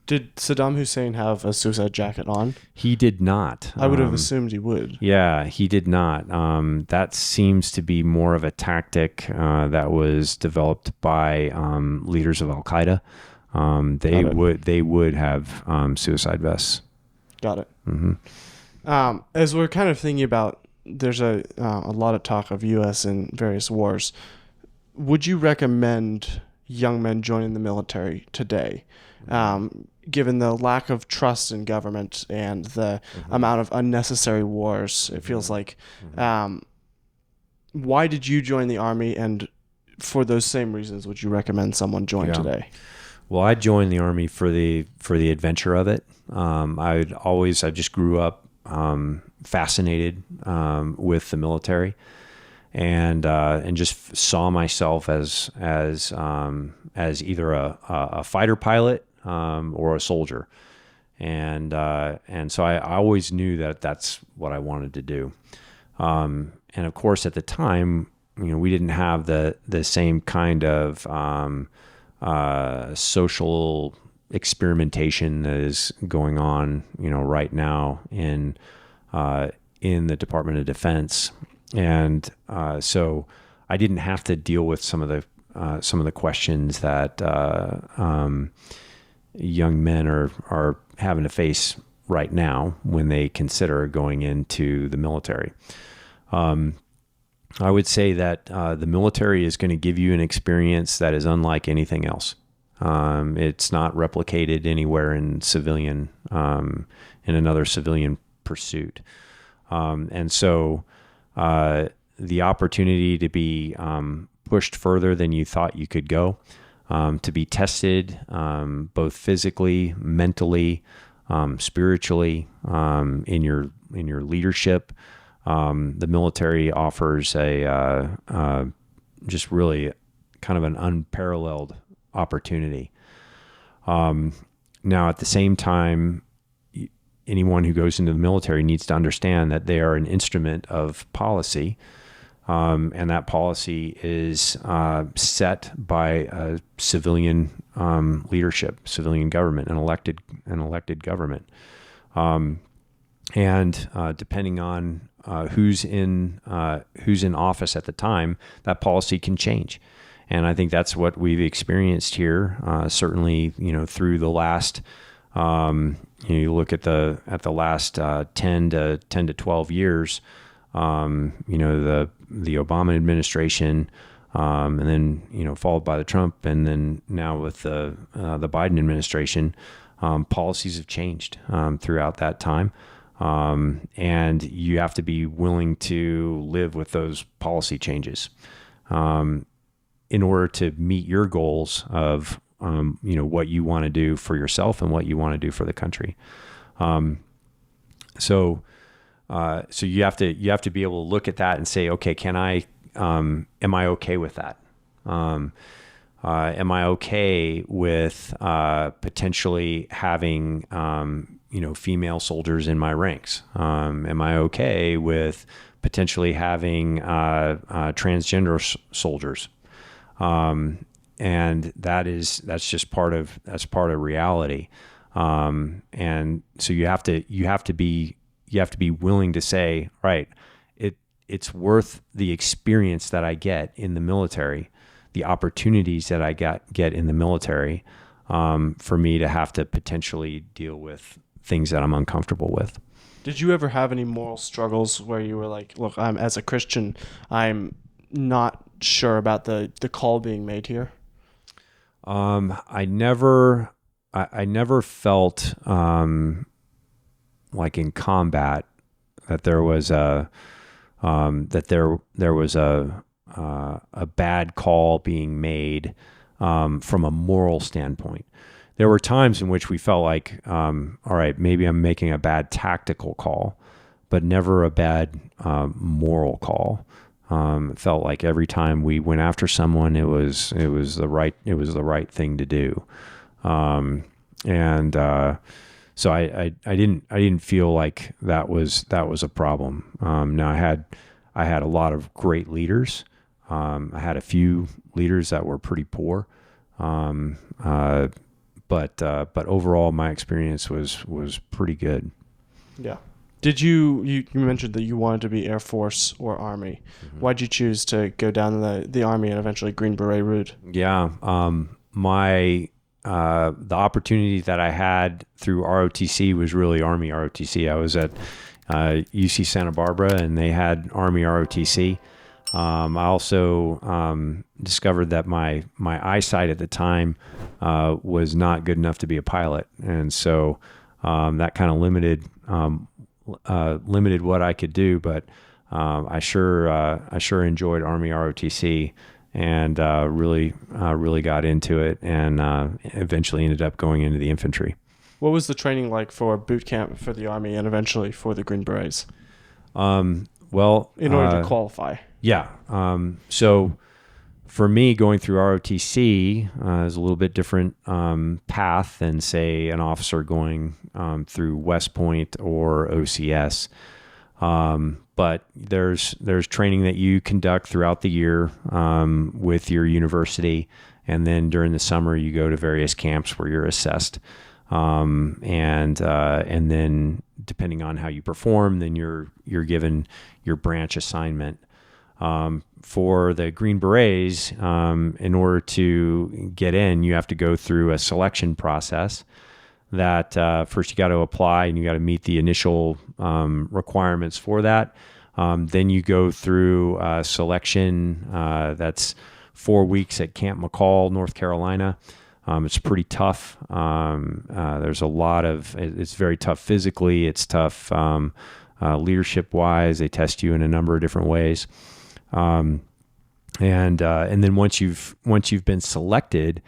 [SPEAKER 1] Did Saddam Hussein have a suicide jacket on?
[SPEAKER 2] He did not.
[SPEAKER 1] I would have assumed he would.
[SPEAKER 2] Yeah, he did not. That seems to be more of a tactic that was developed by leaders of Al Qaeda. They would have suicide vests.
[SPEAKER 1] Got it.
[SPEAKER 2] Mm-hmm.
[SPEAKER 1] As we're kind of thinking about, there's a lot of talk of U.S. in various wars. Would you recommend young men joining the military today? Given the lack of trust in government and the amount of unnecessary wars, it feels like. Why did you join the Army, and for those same reasons, would you recommend someone join today?
[SPEAKER 2] Well, I joined the Army for the adventure of it. I just grew up fascinated with the military, and just saw myself as either a fighter pilot or a soldier, and so I always knew that that's what I wanted to do. And of course, at the time, we didn't have the same kind of social experimentation that is going on, right now in the Department of Defense, and so I didn't have to deal with some of the questions that young men are having to face right now when they consider going into the military. I would say that the military is going to give you an experience that is unlike anything else. It's not replicated anywhere in another civilian pursuit. And so the opportunity to be pushed further than you thought you could go, to be tested both physically, mentally, spiritually, in your leadership. The military offers just really kind of an unparalleled opportunity. Now, at the same time, anyone who goes into the military needs to understand that they are an instrument of policy, and that policy is set by civilian leadership, civilian government, an elected government, and depending on who's in office at the time, that policy can change. And I think that's what we've experienced here. Certainly, through the last, you look at the last 10 to 12 years. The Obama administration, and then followed by the Trump, and then now with the Biden administration, policies have changed throughout that time. And you have to be willing to live with those policy changes in order to meet your goals of what you want to do for yourself and what you want to do for the country. So you have to be able to look at that and say, okay, am I okay with that? Am I okay with potentially having female soldiers in my ranks? Am I okay with potentially having transgender soldiers? And that's just part of reality. And so you have to be willing to say, right, it's worth the experience that I get in the military, the opportunities that I get in the military, for me to have to potentially deal with things that I'm uncomfortable with.
[SPEAKER 1] Did you ever have any moral struggles where you were like, look, as a Christian, I'm not sure about the call being made here?
[SPEAKER 2] I never felt like in combat that there was a bad call being made from a moral standpoint. There were times in which we felt like, all right, maybe I'm making a bad tactical call, but never a bad moral call. It felt like every time we went after someone, it was the right thing to do. So I didn't feel like that was a problem. Now I had a lot of great leaders. I had a few leaders that were pretty poor. But overall my experience was pretty good.
[SPEAKER 1] Yeah. Did you mentioned that you wanted to be Air Force or Army? Mm-hmm. Why'd you choose to go down the Army and eventually Green Beret route?
[SPEAKER 2] Yeah. The opportunity that I had through ROTC was really Army ROTC. I was at UC Santa Barbara, and they had Army ROTC. I also discovered that my eyesight at the time was not good enough to be a pilot, and so that kind of limited what I could do. But I sure enjoyed Army ROTC. And really got into it, and eventually ended up going into the infantry.
[SPEAKER 1] What was the training like for boot camp for the Army and eventually for the Green Berets?
[SPEAKER 2] Well,
[SPEAKER 1] in order to qualify. Yeah.
[SPEAKER 2] So for me, going through ROTC is a little bit different path than, say, an officer going through West Point or OCS. But there's training that you conduct throughout the year with your university, and then during the summer you go to various camps where you're assessed, and then depending on how you perform, then you're given your branch assignment. For the Green Berets, in order to get in, you have to go through a selection process. That first you got to apply and you got to meet the initial requirements for that. Then you go through selection. That's 4 weeks at Camp McCall, North Carolina. It's pretty tough. There's a lot of, it's very tough physically. It's tough leadership wise. They test you in a number of different ways. And then once you've been selected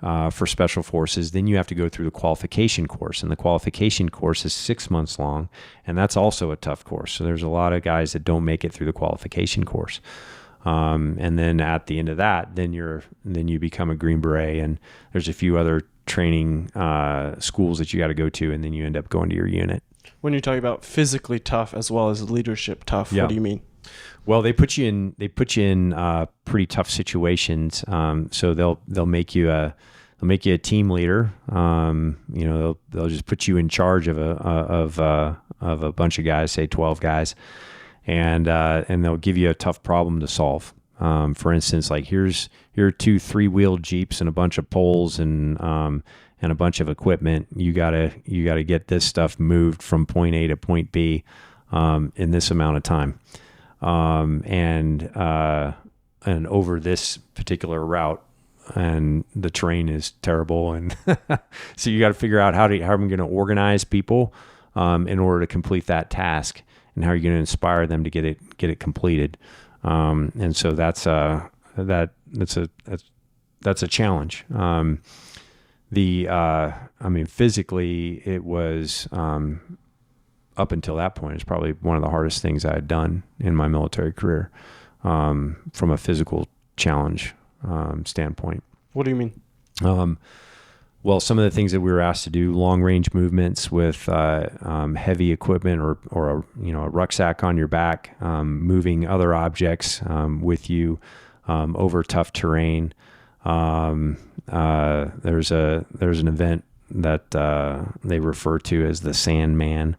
[SPEAKER 2] for special forces, then you have to go through the qualification course, and the qualification course is 6 months long, and that's also a tough course. So there's a lot of guys that don't make it through the qualification course. And then at the end of that, then you become a Green Beret, and there's a few other training schools that you got to go to, and then you end up going to your unit.
[SPEAKER 1] When you're talking about physically tough as well as leadership tough,
[SPEAKER 2] Yeah.
[SPEAKER 1] What do you mean?
[SPEAKER 2] Well, they put you in pretty tough situations. So they'll make you a team leader. They'll just put you in charge of a bunch of guys, say 12 guys, and they'll give you a tough problem to solve. For instance, like here are 2 3-wheeled Jeeps and a bunch of poles and a bunch of equipment. You gotta get this stuff moved from point A to point B in this amount of time. And over this particular route, and the terrain is terrible, and so you got to figure out how I'm going to organize people in order to complete that task, and how are you going to inspire them to get it completed. And so that's a challenge. Physically, it was up until that point, it's probably one of the hardest things I had done in my military career, from a physical challenge standpoint.
[SPEAKER 1] What do you mean?
[SPEAKER 2] Well, some of the things that we were asked to do, long range movements with heavy equipment or a rucksack on your back, moving other objects with you over tough terrain. There's an event that they refer to as the Sandman,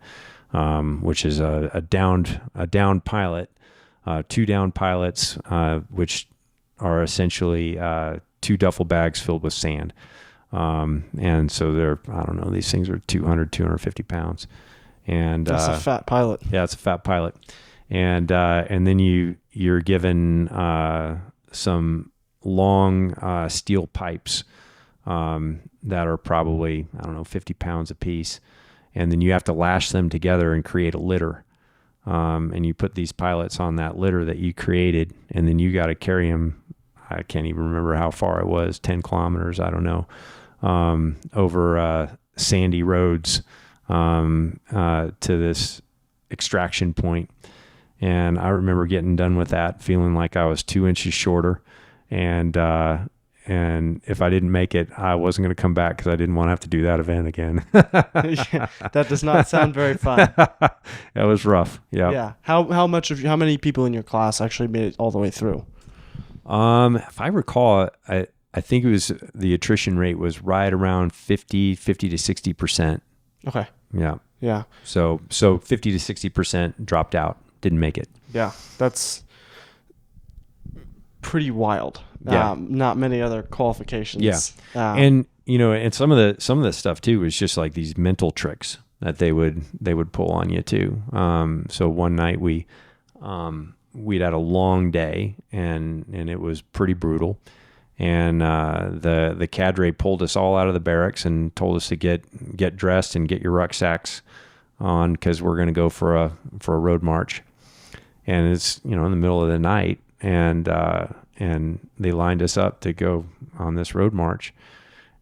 [SPEAKER 2] which is a downed pilot, 2 downed pilots, which are essentially 2 duffel bags filled with sand. And so these things are 250 pounds. And
[SPEAKER 1] that's a fat pilot.
[SPEAKER 2] Yeah, it's a fat pilot. And then you're given some long steel pipes that are probably 50 pounds apiece, and then you have to lash them together and create a litter. And you put these pilots on that litter that you created, and then you got to carry them. I can't even remember how far it was, 10 kilometers, I don't know, over sandy roads to this extraction point. And I remember getting done with that, feeling like I was 2 inches shorter. And if I didn't make it, I wasn't going to come back because I didn't want to have to do that event again.
[SPEAKER 1] Yeah, that does not sound very fun.
[SPEAKER 2] That was rough. Yeah.
[SPEAKER 1] Yeah. How many people in your class actually made it all the way through?
[SPEAKER 2] If I recall, I think it was the attrition rate was right around 50 to 60%.
[SPEAKER 1] Okay.
[SPEAKER 2] Yeah.
[SPEAKER 1] Yeah.
[SPEAKER 2] So 50 to 60% dropped out, didn't make it.
[SPEAKER 1] Yeah. That's pretty wild.
[SPEAKER 2] Yeah.
[SPEAKER 1] Not many other qualifications.
[SPEAKER 2] Yeah. And some of the stuff too was just like these mental tricks that they would pull on you too. So one night we'd had a long day and it was pretty brutal. And the cadre pulled us all out of the barracks and told us to get dressed and get your rucksacks on because we're going to go for a road march. And it's in the middle of the night, and they lined us up to go on this road march.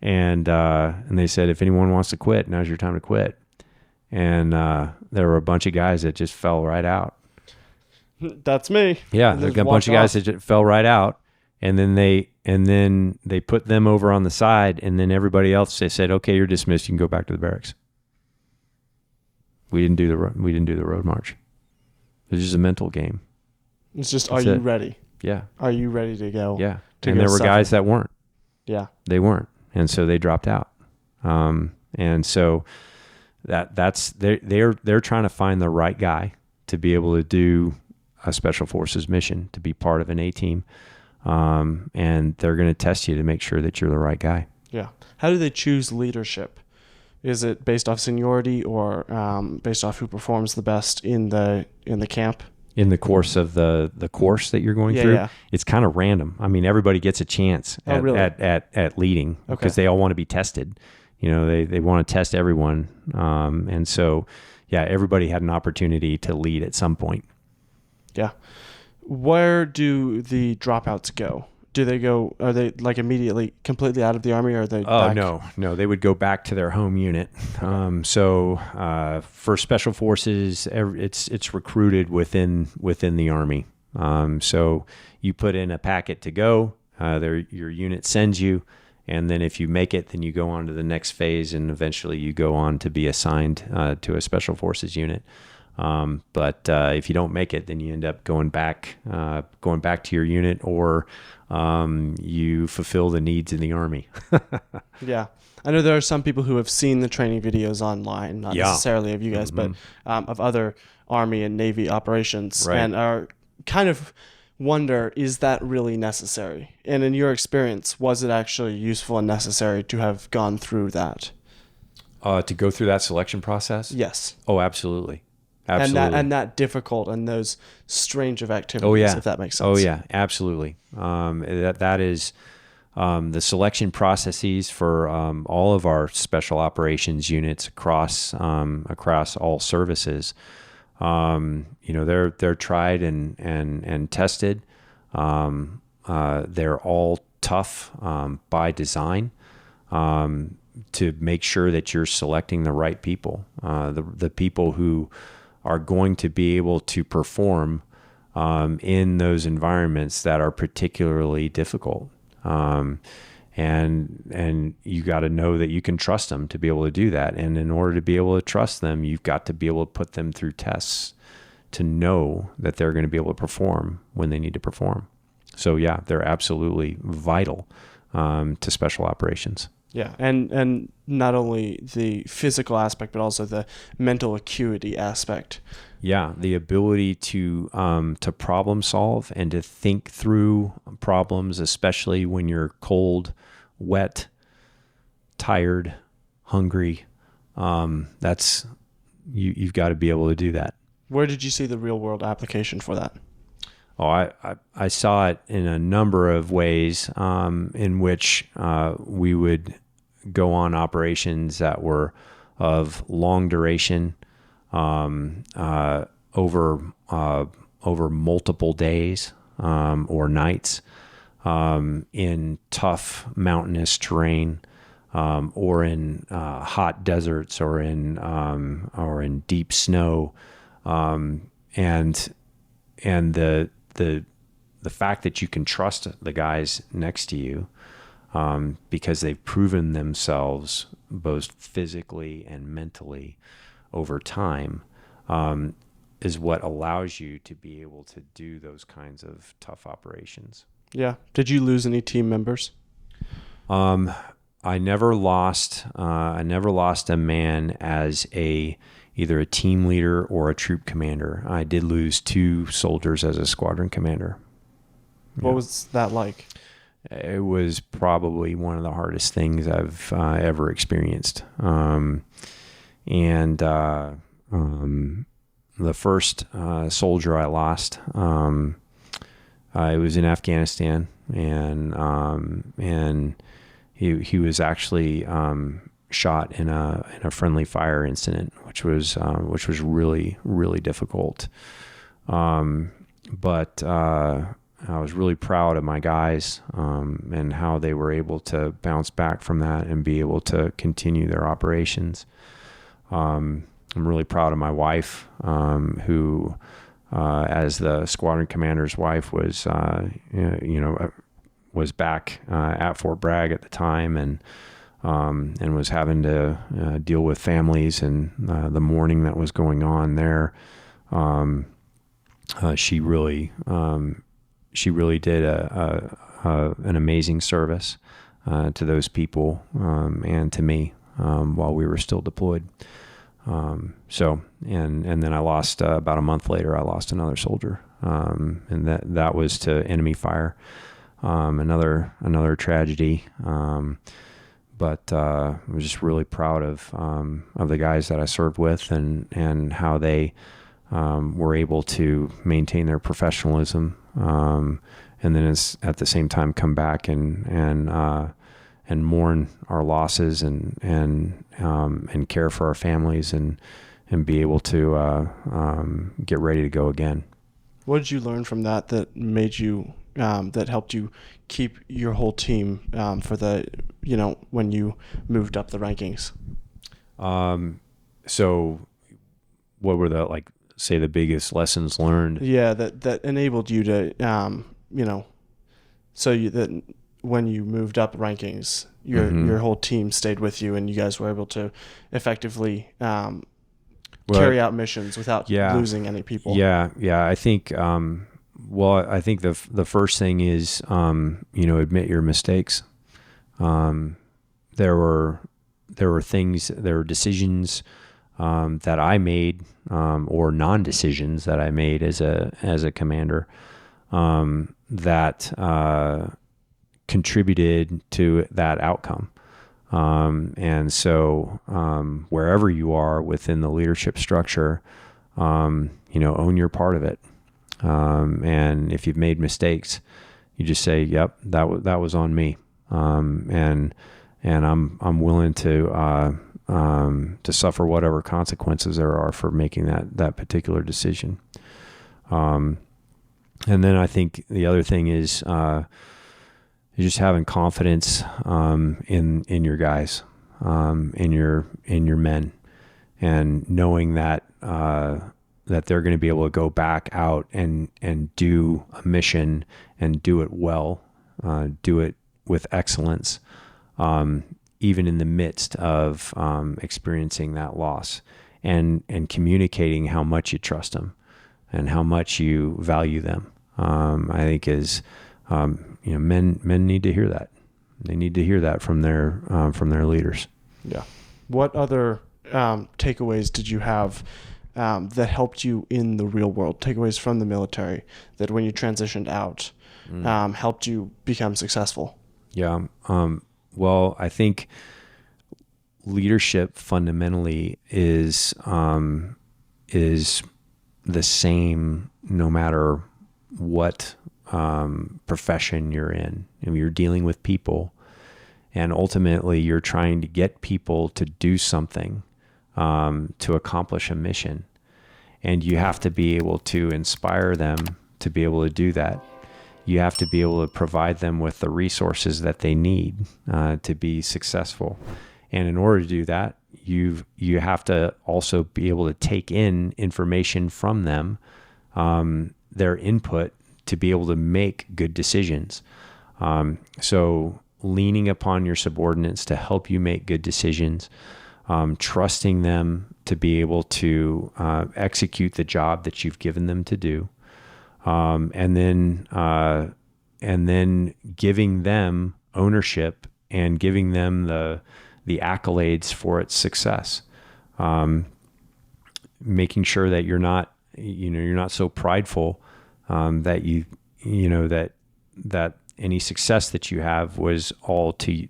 [SPEAKER 2] And they said, if anyone wants to quit, now's your time to quit. And there were a bunch of guys that just fell right out.
[SPEAKER 1] That's me.
[SPEAKER 2] Yeah, there's a bunch of guys that just fell right out. And then they put them over on the side, and then everybody else, they said, okay, you're dismissed. You can go back to the barracks. We didn't do the road march. It was just a mental game.
[SPEAKER 1] It's just,
[SPEAKER 2] That's
[SPEAKER 1] are you
[SPEAKER 2] it.
[SPEAKER 1] ready?
[SPEAKER 2] Yeah.
[SPEAKER 1] Are you ready to go?
[SPEAKER 2] Yeah.
[SPEAKER 1] To
[SPEAKER 2] And
[SPEAKER 1] go
[SPEAKER 2] there were
[SPEAKER 1] suffer?
[SPEAKER 2] guys that weren't.
[SPEAKER 1] Yeah.
[SPEAKER 2] They weren't. And so they dropped out. And so that's they're trying to find the right guy to be able to do a special forces mission, to be part of an A team. And they're going to test you to make sure that you're the right guy.
[SPEAKER 1] Yeah. How do they choose leadership? Is it based off seniority or based off who performs the best in the camp?
[SPEAKER 2] In the course of the course that you're going through,
[SPEAKER 1] yeah.
[SPEAKER 2] It's kind of random. I mean, everybody gets a chance at leading because they all want to be tested. They want to test everyone. And so, yeah, everybody had an opportunity to lead at some point.
[SPEAKER 1] Yeah. Where do the dropouts go? Are they like immediately completely out of the Army, or are they
[SPEAKER 2] Oh,
[SPEAKER 1] back?
[SPEAKER 2] no, they would go back to their home unit. So for Special Forces, it's recruited within the Army. So you put in a packet to go, your unit sends you, and then if you make it, then you go on to the next phase, and eventually you go on to be assigned to a Special Forces unit. But if you don't make it, then you end up going back to your unit, or you fulfill the needs in the Army.
[SPEAKER 1] Yeah. I know there are some people who have seen the training videos online, not necessarily of you guys, but of other Army and Navy operations,
[SPEAKER 2] Right.
[SPEAKER 1] and are kind of wonder, is that really necessary? And in your experience, was it actually useful and necessary to have gone through that?
[SPEAKER 2] To go through that selection process?
[SPEAKER 1] Yes.
[SPEAKER 2] Oh, absolutely. Absolutely.
[SPEAKER 1] And that difficult and those strange of activities, if that makes sense.
[SPEAKER 2] Oh, yeah, absolutely. That is the selection processes for all of our special operations units across all services. They're tried and tested. They're all tough by design to make sure that you're selecting the right people, the people who are going to be able to perform in those environments that are particularly difficult. And you got to know that you can trust them to be able to do that. And in order to be able to trust them, you've got to be able to put them through tests to know that they're going to be able to perform when they need to perform. So yeah, they're absolutely vital to special operations.
[SPEAKER 1] Yeah, and not only the physical aspect, but also the mental acuity aspect.
[SPEAKER 2] Yeah, the ability to problem solve and to think through problems, especially when you're cold, wet, tired, hungry. That's you've got to be able to do that.
[SPEAKER 1] Where did you see the real world application for that?
[SPEAKER 2] Oh, I saw it in a number of ways in which we would go on operations that were of long duration, over multiple days or nights, in tough mountainous terrain, or in hot deserts, or in deep snow, and the fact that you can trust the guys next to you, because they've proven themselves both physically and mentally over time, is what allows you to be able to do those kinds of tough operations.
[SPEAKER 1] Yeah. Did you lose any team members?
[SPEAKER 2] I never lost a man as either a team leader or a troop commander. I did lose 2 soldiers as a squadron commander.
[SPEAKER 1] What was that like?
[SPEAKER 2] It was probably one of the hardest things I've ever experienced. The first soldier I lost, it was in Afghanistan, and he was actually shot in a friendly fire incident, which was really, really difficult. But I was really proud of my guys and how they were able to bounce back from that and be able to continue their operations. I'm really proud of my wife, who, as the squadron commander's wife, was back at Fort Bragg at the time, and was having to deal with families and the mourning that was going on there. She really did an amazing service to those people and to me while we were still deployed. And then I lost about a month later. I lost another soldier, and that was to enemy fire. Another tragedy. But I was just really proud of the guys that I served with and how they were able to maintain their professionalism, and then at the same time come back and mourn our losses and care for our families and be able to get ready to go again.
[SPEAKER 1] What did you learn from that made you that helped you keep your whole team for the when you moved up the rankings?
[SPEAKER 2] So what were the biggest lessons learned?
[SPEAKER 1] Yeah, that enabled you to so that when you moved up rankings, your whole team stayed with you, and you guys were able to effectively carry out missions without losing any people.
[SPEAKER 2] Yeah. I think I think the first thing is admit your mistakes. There were decisions that I made or non-decisions that I made as a commander that contributed to that outcome. And so wherever you are within the leadership structure, own your part of it. And if you've made mistakes, you just say, "Yep, that was on me," and I'm willing to suffer whatever consequences there are for making that particular decision. And then I think the other thing is just having confidence in your guys, in your men, and knowing that they're going to be able to go back out and do a mission and do it well, do it with excellence, even in the midst of experiencing that loss, and communicating how much you trust them and how much you value them. I think is men need to hear that. They need to hear that from their leaders.
[SPEAKER 1] Yeah. What other takeaways did you have that helped you in the real world? Takeaways from the military that when you transitioned out helped you become successful?
[SPEAKER 2] Yeah. Well, I think leadership fundamentally is the same no matter what profession you're in. You're dealing with people, and ultimately you're trying to get people to do something to accomplish a mission, and you have to be able to inspire them to be able to do that. You have to be able to provide them with the resources that they need to be successful. And in order to do that, you have to also be able to take in information from them, their input, to be able to make good decisions. So leaning upon your subordinates to help you make good decisions, trusting them to be able to execute the job that you've given them to do, and then giving them ownership and giving them the accolades for its success. Making sure that you're not so prideful that any success that you have was all to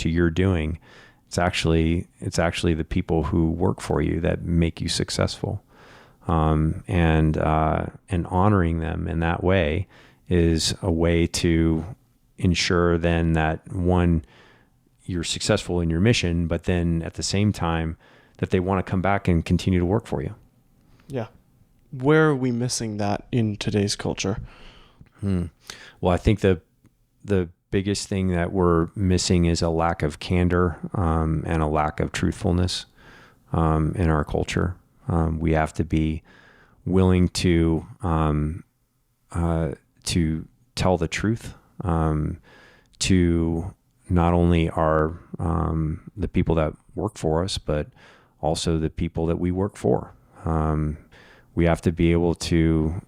[SPEAKER 2] your doing. It's actually the people who work for you that make you successful. And honoring them in that way is a way to ensure then that, one, you're successful in your mission, but then at the same time that they want to come back and continue to work for you.
[SPEAKER 1] Yeah. Where are we missing that in today's culture?
[SPEAKER 2] Well, I think the biggest thing that we're missing is a lack of candor and a lack of truthfulness in our culture. We have to be willing to tell the truth to not only the people that work for us, but also the people that we work for. We have to be able to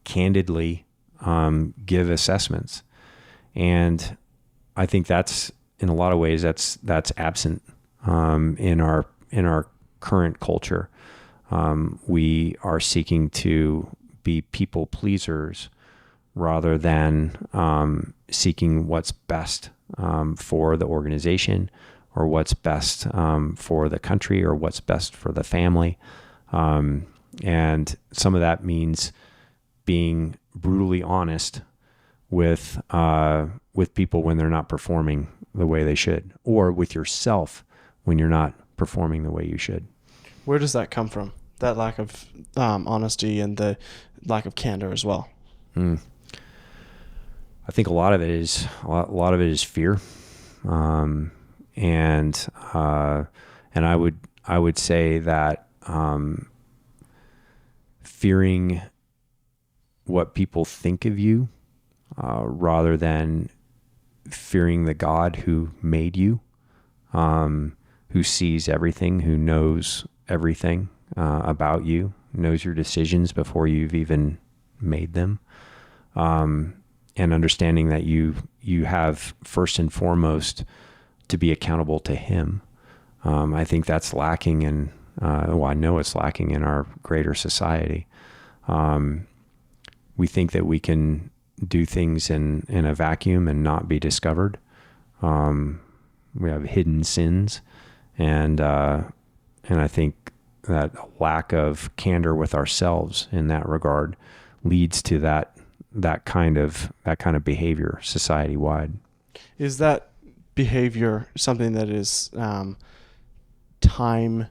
[SPEAKER 2] candidly give assessments, and I think that's, in a lot of ways, that's absent in our current culture. We are seeking to be people pleasers rather than seeking what's best for the organization, or what's best for the country, or what's best for the family. And some of that means being brutally honest with people when they're not performing the way they should, or with yourself when you're not performing the way you should.
[SPEAKER 1] Where does that come from? that lack of honesty and the lack of candor as well?
[SPEAKER 2] I think a lot of it is fear, and I would say that fearing what people think of you, rather than fearing the God who made you, who sees everything, who knows everything about you, knows your decisions before you've even made them, and understanding that you have first and foremost to be accountable to Him. I think that's lacking in, I know it's lacking in our greater society. We think that we can do things in a vacuum and not be discovered. We have hidden sins, and I think that lack of candor with ourselves in that regard leads to that kind of behavior society wide.
[SPEAKER 1] Is that behavior something that is time?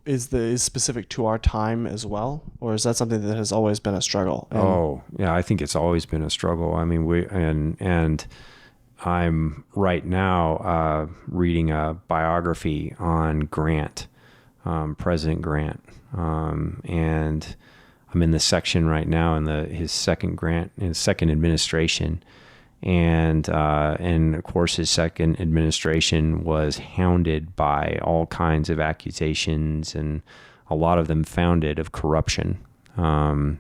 [SPEAKER 1] Is specific to our time as well, or is that something that has always been a struggle?
[SPEAKER 2] I think it's always been a struggle. I mean, and I'm right now reading a biography on Grant, President Grant, and I'm in the section right now in his second administration, and of course his second administration was hounded by all kinds of accusations, and a lot of them founded of corruption, that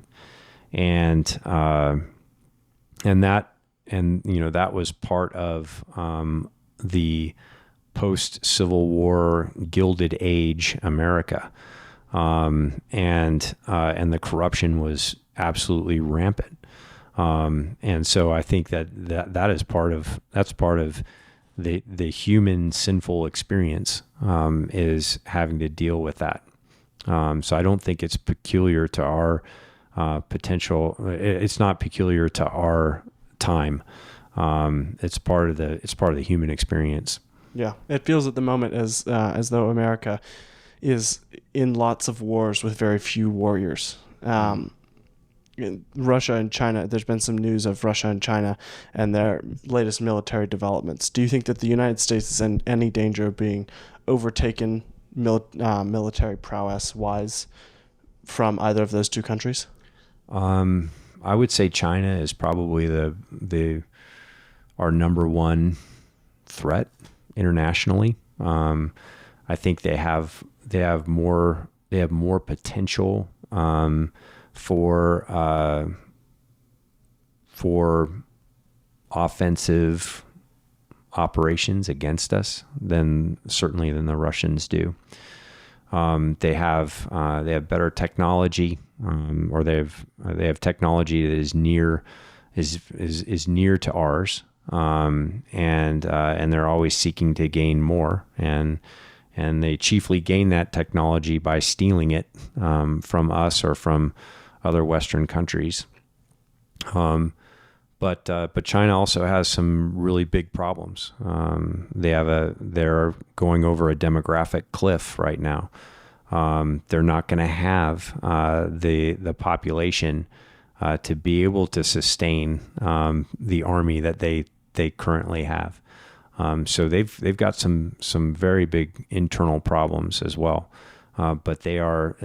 [SPEAKER 2] was part of the post-Civil War Gilded Age America, and the corruption was absolutely rampant. And so I think that is part of the human sinful experience, is having to deal with that. So I don't think it's peculiar to our potential. It's not peculiar to our time. It's part of the human experience.
[SPEAKER 1] Yeah, it feels at the moment as though America is in lots of wars with very few warriors. In Russia and China, there's been some news of Russia and China and their latest military developments. Do you think that the United States is in any danger of being overtaken military prowess-wise from either of those two countries?
[SPEAKER 2] I would say China is probably our number one threat internationally. I think they have more potential for offensive operations against us than the Russians do. They have better technology, or they have technology that is near to ours, and they're always seeking to gain more, and they chiefly gain that technology by stealing it from us or from other Western countries. But China also has some really big problems. They're going over a demographic cliff right now. They're not going to have the population to be able to sustain the army that they currently have. So they've got some very big internal problems as well. But they are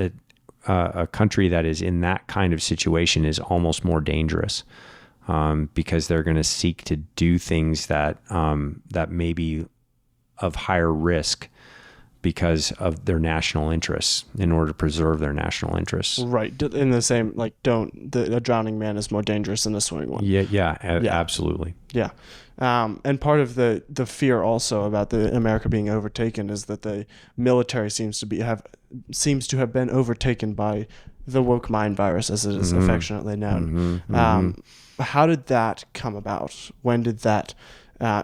[SPEAKER 2] a country that is in that kind of situation is almost more dangerous, because they're going to seek to do things that may be of higher risk because of their national interests, in order to preserve their national interests.
[SPEAKER 1] Right. In the same, a drowning man is more dangerous than a swimming one.
[SPEAKER 2] Yeah, absolutely.
[SPEAKER 1] Yeah. And part of the fear also about the America being overtaken is that the military seems to have been overtaken by the woke mind virus, as it is affectionately known. How did that come about? When did that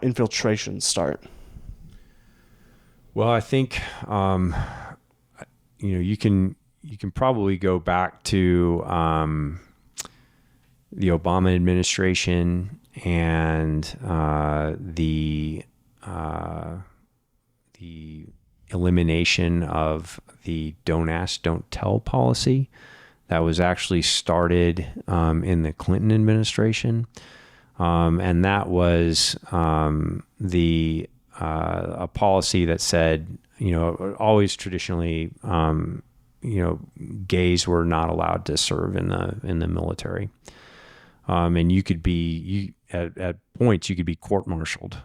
[SPEAKER 1] infiltration start?
[SPEAKER 2] Well, I think you can probably go back to the Obama administration and the elimination of the don't ask, don't tell policy that was actually started in the Clinton administration. And that was a policy that said, always traditionally, gays were not allowed to serve in the military. And you could be at points you could be court-martialed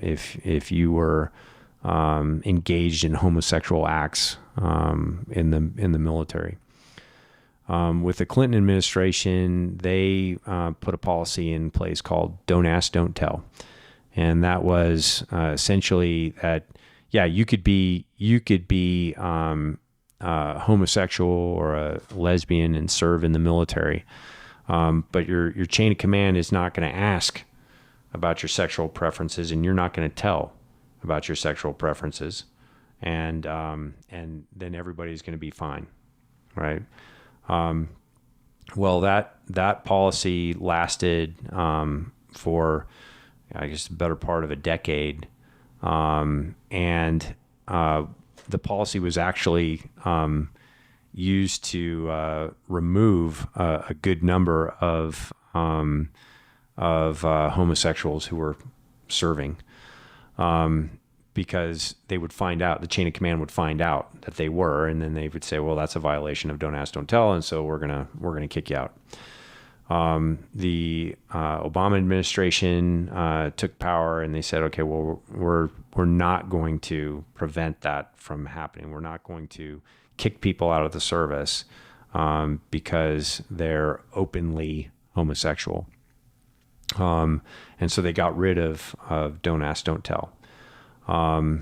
[SPEAKER 2] if you were engaged in homosexual acts in the military. With the Clinton administration, they put a policy in place called "Don't Ask, Don't Tell," and that was essentially that. Yeah, you could be homosexual or a lesbian and serve in the military, but your chain of command is not going to ask about your sexual preferences, and you're not going to tell about your sexual preferences, and then everybody's going to be fine, right? Well, that policy lasted for, I guess, the better part of a decade, and the policy was actually used to remove a good number of homosexuals who were serving, because they would find out, the chain of command would find out that they were, and then they would say, well, that's a violation of don't ask, don't tell, and so we're gonna kick you out. The Obama administration took power, and they said, okay, well, we're not going to prevent that from happening. We're not going to kick people out of the service because they're openly homosexual. And so they got rid of don't ask, don't tell. And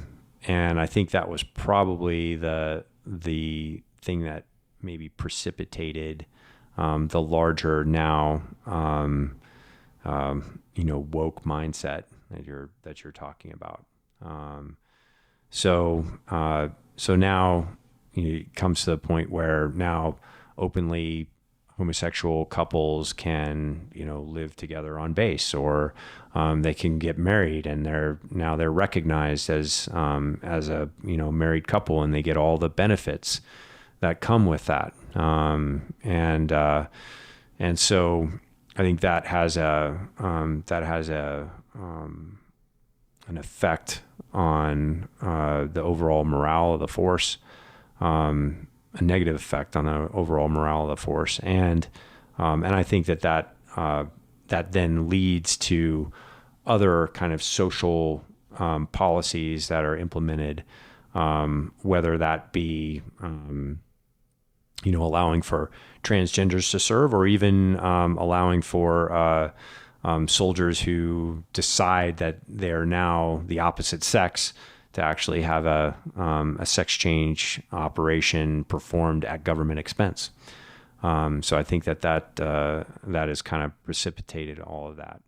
[SPEAKER 2] I think that was probably the thing that maybe precipitated the larger now, woke mindset that you're talking about. So now it comes to the point where now openly homosexual couples can, live together on base, or they can get married, and they're recognized as a married couple, and they get all the benefits that come with that. And so I think that has an effect on the overall morale of the force, a negative effect on the overall morale of the force, and I think that then leads to other kind of social policies that are implemented, whether that be allowing for transgenders to serve, or even allowing for soldiers who decide that they're now the opposite sex to actually have a sex change operation performed at government expense. So I think that has kind of precipitated all of that.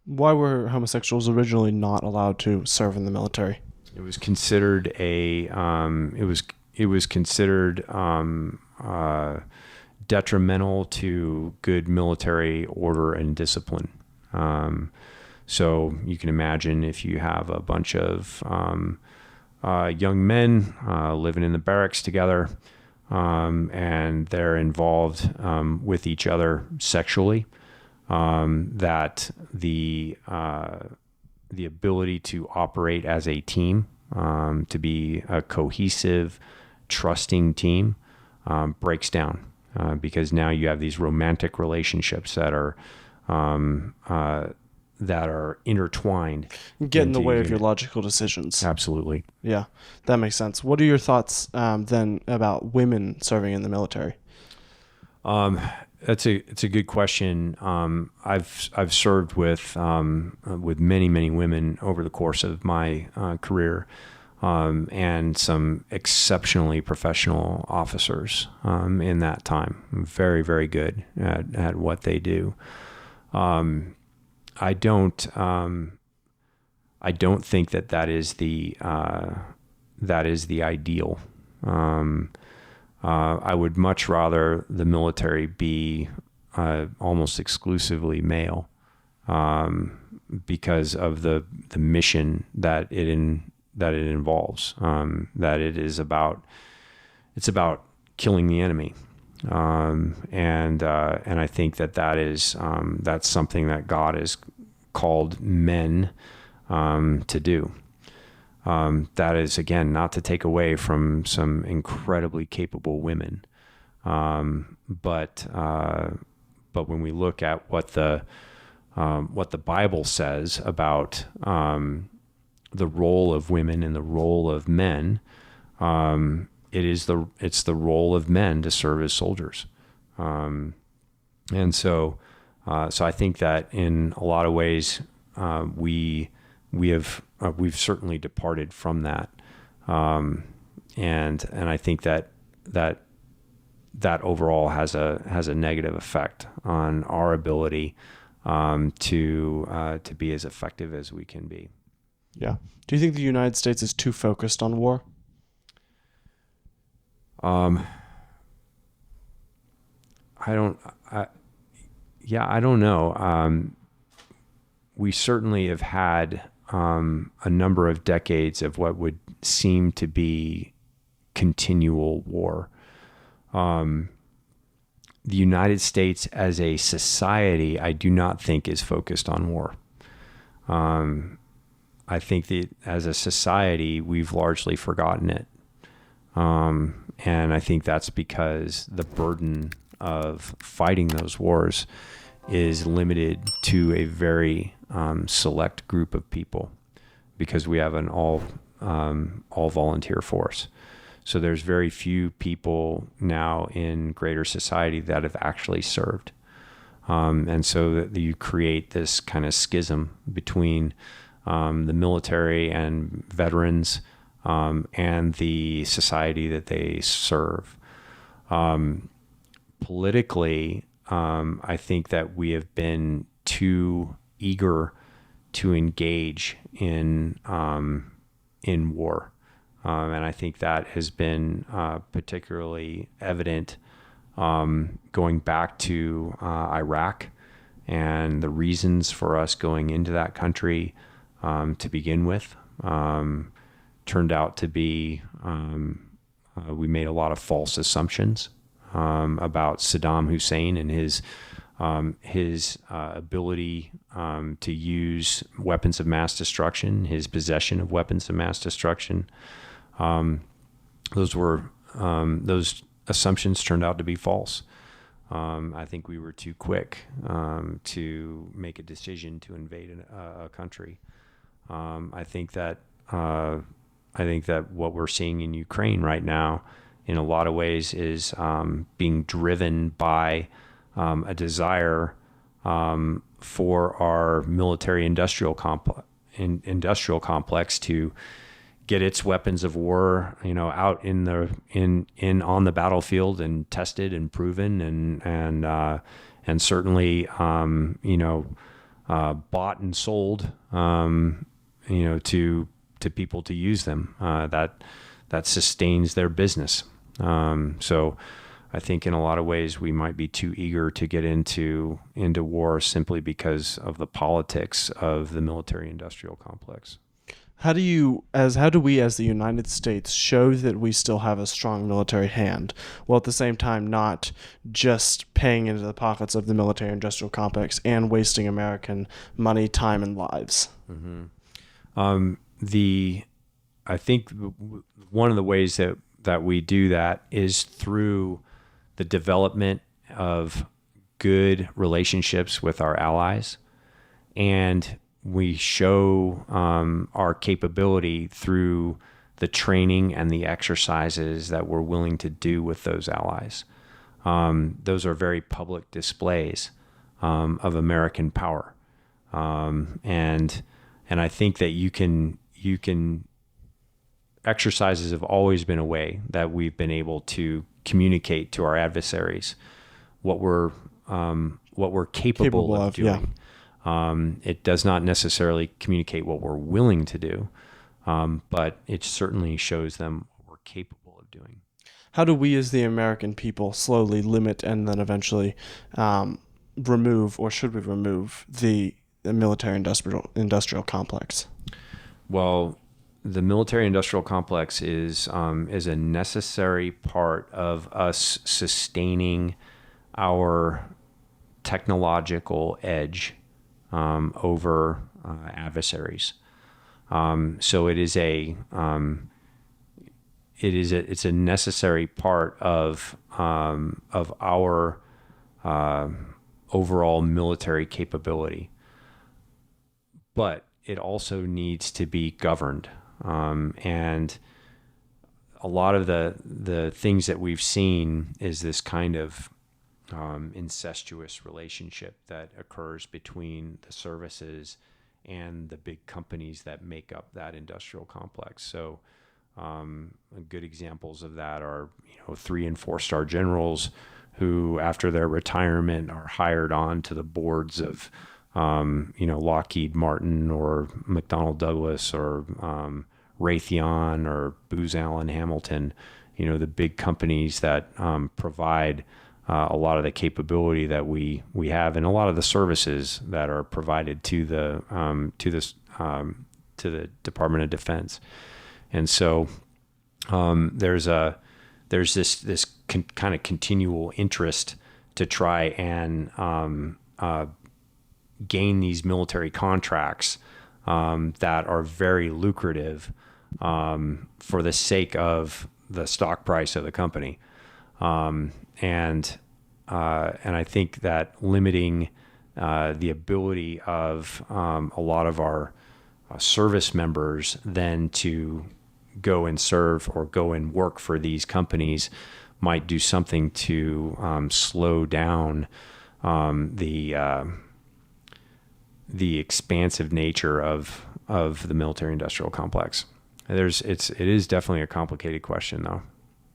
[SPEAKER 1] Why were homosexuals originally not allowed to serve in the military?
[SPEAKER 2] It was considered detrimental to good military order and discipline. So you can imagine if you have a bunch of young men living in the barracks together, and they're involved with each other sexually, that the ability to operate as a team, to be a cohesive, trusting team, breaks down, because now you have these romantic relationships that are intertwined.
[SPEAKER 1] Get in the way of your logical decisions.
[SPEAKER 2] Absolutely.
[SPEAKER 1] Yeah, that makes sense. What are your thoughts then about women serving in the military?
[SPEAKER 2] It's a good question. I've served with many women over the course of my career, and some exceptionally professional officers in that time. Very, very good at what they do. I don't think that is the ideal. I would much rather the military be almost exclusively male, because of the mission that it it involves. That it's about killing the enemy, and I think that's something that God has called men to do. That is, again, not to take away from some incredibly capable women, but when we look at what the Bible says about the role of women and the role of men, it's the role of men to serve as soldiers, and so I think that in a lot of ways we've certainly departed from that, and I think that overall has a negative effect on our ability to be as effective as we can be.
[SPEAKER 1] Yeah. Do you think the United States is too focused on war?
[SPEAKER 2] I don't know. We certainly have had a number of decades of what would seem to be continual war. The United States as a society, I do not think is focused on war. I think that as a society, we've largely forgotten it. And I think that's because the burden of fighting those wars is limited to a very select group of people, because we have an all volunteer force. So there's very few people now in greater society that have actually served. And so that you create this kind of schism between the military and veterans and the society that they serve. Politically, I think that we have been too eager to engage in war. And I think that has been particularly evident going back to Iraq, and the reasons for us going into that country to begin with turned out to be we made a lot of false assumptions about Saddam Hussein and his ability to use weapons of mass destruction, his possession of weapons of mass destruction. Those assumptions turned out to be false. I think we were too quick to make a decision to invade a country. I think that what we're seeing in Ukraine right now, in a lot of ways, is being driven by a desire for our military industrial complex to get its weapons of war, out on the battlefield and tested and proven and certainly bought and sold to people to use them. That sustains their business. So I think in a lot of ways we might be too eager to get into war simply because of the politics of the military industrial complex.
[SPEAKER 1] How do we as the United States show that we still have a strong military hand, while at the same time not just paying into the pockets of the military industrial complex and wasting American money, time, and lives?
[SPEAKER 2] Mm-hmm. I think one of the ways that we do that is through the development of good relationships with our allies, and we show our capability through the training and the exercises that we're willing to do with those allies. Those are very public displays of American power, and I think that you can. Exercises have always been a way that we've been able to communicate to our adversaries what we're capable of doing. Yeah. It does not necessarily communicate what we're willing to do, but it certainly shows them what we're capable of doing.
[SPEAKER 1] How do we as the American people slowly limit and then eventually remove, or should we remove, the military industrial complex?
[SPEAKER 2] Well, the military-industrial complex is a necessary part of us sustaining our technological edge over adversaries. So it's a necessary part of our overall military capability, but it also needs to be governed. And a lot of the things that we've seen is this kind of incestuous relationship that occurs between the services and the big companies that make up that industrial complex. So good examples of that are 3- and 4-star generals who, after their retirement, are hired on to the boards of Lockheed Martin or McDonnell Douglas or Raytheon or Booz Allen Hamilton, the big companies that provide a lot of the capability that we have, and a lot of the services that are provided to the Department of Defense. And so there's this kind of continual interest to try and gain these military contracts that are very lucrative for the sake of the stock price of the company. And I think that limiting the ability of a lot of our service members then to go and serve or go and work for these companies might do something to slow down the expansive nature of the military-industrial complex. It is definitely a complicated question, though.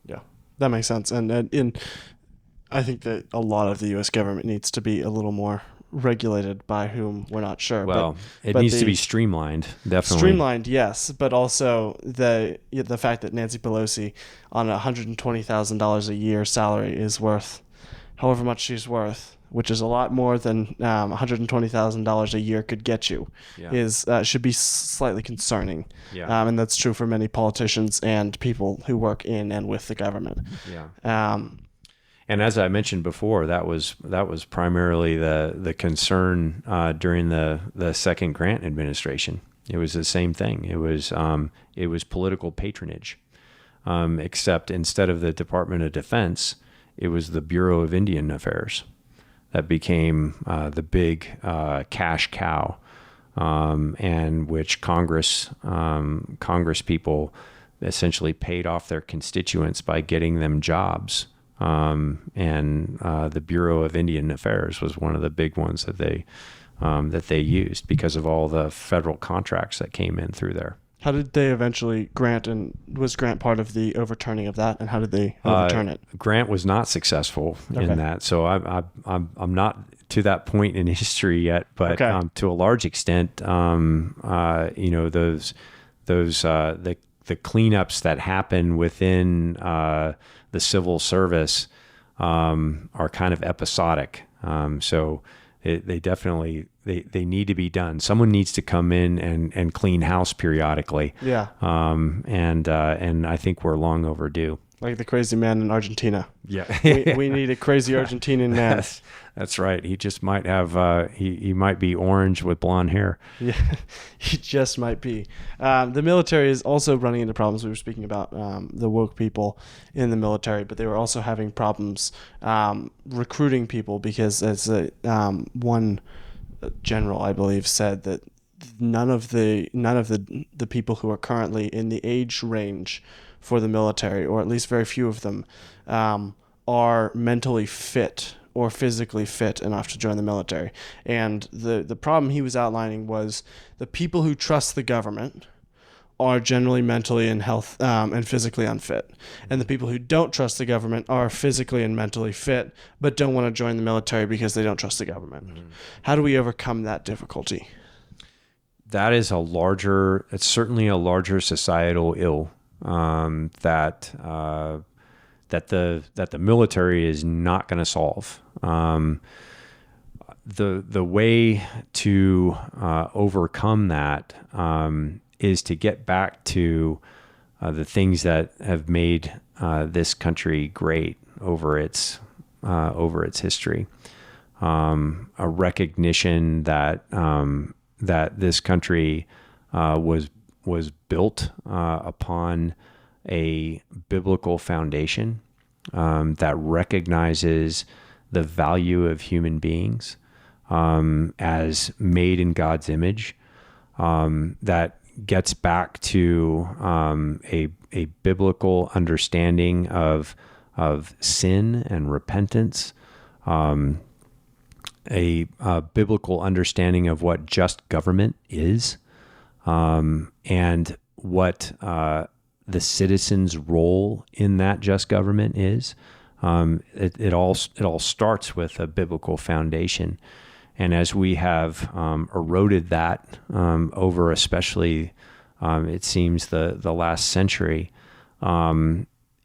[SPEAKER 1] Yeah, that makes sense. And I think that a lot of the U.S. government needs to be a little more regulated by whom we're not sure.
[SPEAKER 2] Well, it needs to be streamlined, definitely.
[SPEAKER 1] Streamlined, yes, but also the fact that Nancy Pelosi on $120,000 a year salary is worth however much she's worth, which is a lot more than $120,000 a year could get you, should be slightly concerning.
[SPEAKER 2] Yeah.
[SPEAKER 1] And that's true for many politicians and people who work in and with the government.
[SPEAKER 2] Yeah. And as I mentioned before, that was primarily the concern during the second Grant administration. It was the same thing. It was political patronage, except instead of the Department of Defense, it was the Bureau of Indian Affairs that became the big cash cow, and which Congress people essentially paid off their constituents by getting them jobs. And the Bureau of Indian Affairs was one of the big ones that they used because of all the federal contracts that came in through there.
[SPEAKER 1] How did they eventually was Grant part of the overturning of that, and how did they overturn it?
[SPEAKER 2] Grant was not successful in that, so I'm not to that point in history yet, but to a large extent, those the cleanups that happen within the civil service are kind of episodic. So they definitely they need to be done. Someone needs to come in and clean house periodically.
[SPEAKER 1] Yeah.
[SPEAKER 2] And I think we're long overdue.
[SPEAKER 1] Like the crazy man in Argentina.
[SPEAKER 2] Yeah.
[SPEAKER 1] we need a crazy Argentinian man.
[SPEAKER 2] That's right. He just might have, he might be orange with blonde hair.
[SPEAKER 1] Yeah, he just might be. The military is also running into problems. We were speaking about the woke people in the military, but they were also having problems recruiting people because, as one general, I believe, said that none of the people who are currently in the age range for the military, or at least very few of them, are mentally fit or physically fit enough to join the military. And the problem he was outlining was the people who trust the government are generally mentally and health and physically unfit. And the people who don't trust the government are physically and mentally fit, but don't want to join the military because they don't trust the government. Mm-hmm. How do we overcome that difficulty?
[SPEAKER 2] That is it's certainly a larger societal ill that the military is not going to solve. The way to overcome that is to get back to the things that have made this country great over its history. A recognition that that this country was built upon a biblical foundation that recognizes the value of human beings as made in God's image, that gets back to a biblical understanding of sin and repentance, a biblical understanding of what just government is, and what the citizen's role in that just government is. It all starts with a biblical foundation. And as we have eroded that over, especially it seems the last century,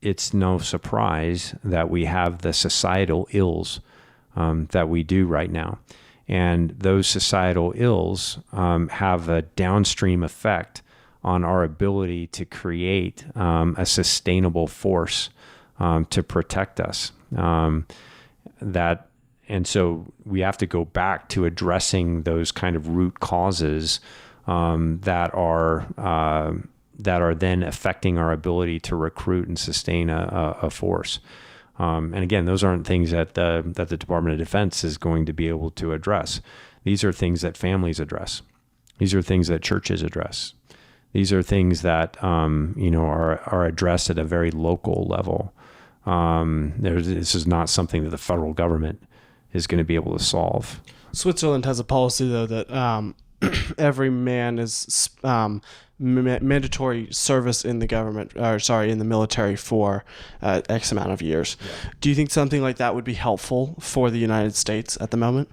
[SPEAKER 2] it's no surprise that we have the societal ills that we do right now. And those societal ills have a downstream effect on our ability to create a sustainable force to protect us. And so we have to go back to addressing those kind of root causes that are then affecting our ability to recruit and sustain a force. And again, those aren't things that the Department of Defense is going to be able to address. These are things that families address. These are things that churches address. These are things that are addressed at a very local level. This is not something that the federal government is going to be able to solve.
[SPEAKER 1] Switzerland has a policy, though, that every man is mandatory service in the government, in the military for X amount of years. Yeah. Do you think something like that would be helpful for the United States at the moment?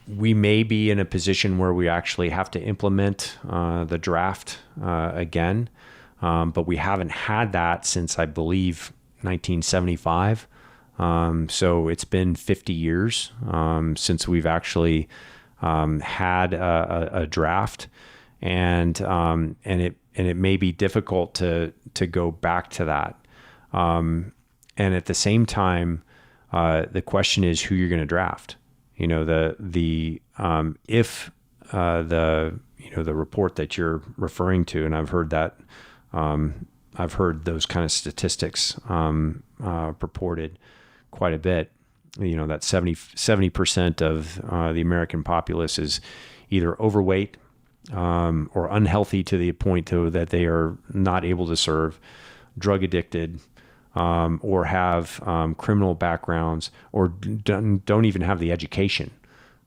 [SPEAKER 2] We may be in a position where we actually have to implement the draft again, but we haven't had that since, I believe, 1975. So it's been 50 years since we've actually had a draft, and it may be difficult to go back to that. And at the same time, the question is who you're going to draft. You know, the report that you're referring to, and I've heard that, I've heard those kind of statistics purported quite a bit. You know, that 70% of the American populace is either overweight or unhealthy to the point that they are not able to serve, drug addicted, or have criminal backgrounds, or don't even have the education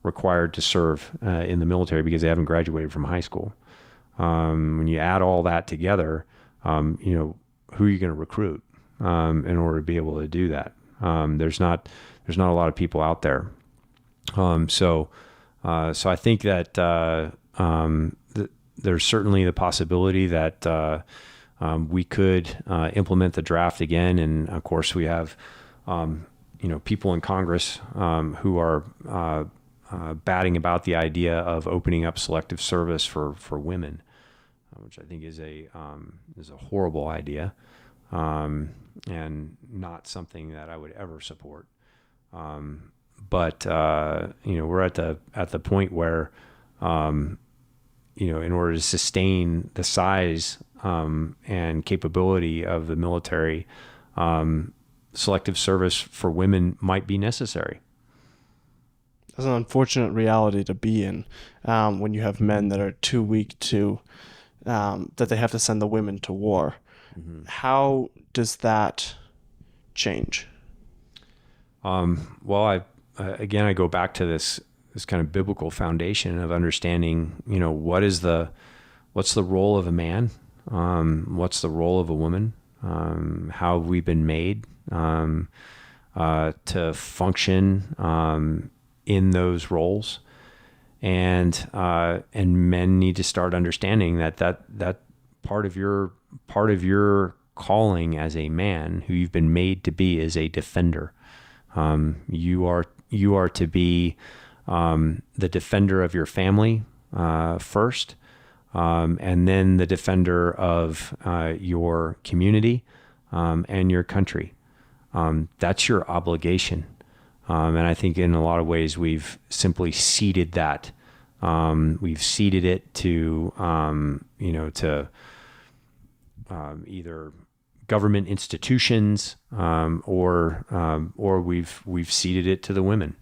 [SPEAKER 2] required to serve in the military because they haven't graduated from high school. When you add all that together, who are you going to recruit in order to be able to do that? There's not a lot of people out there. So I think that there's certainly the possibility that we could implement the draft again. And of course, we have people in Congress who are batting about the idea of opening up selective service for women, which I think is a horrible idea. And not something that I would ever support. But we're at the point where, in order to sustain the size and capability of the military, selective service for women might be necessary.
[SPEAKER 1] That's an unfortunate reality to be in when you have men that are too weak to, that they have to send the women to war. Mm-hmm. How does that change?
[SPEAKER 2] Well, I go back to this kind of biblical foundation of understanding, what's the role of a man? What's the role of a woman? How have we been made to function in those roles? And men need to start understanding that part of your calling as a man, who you've been made to be, is a defender. You are to be the defender of your family first, and then the defender of your community and your country. That's your obligation. And I think in a lot of ways we've simply ceded that. We've ceded it to, to either government institutions or we've ceded it to the women.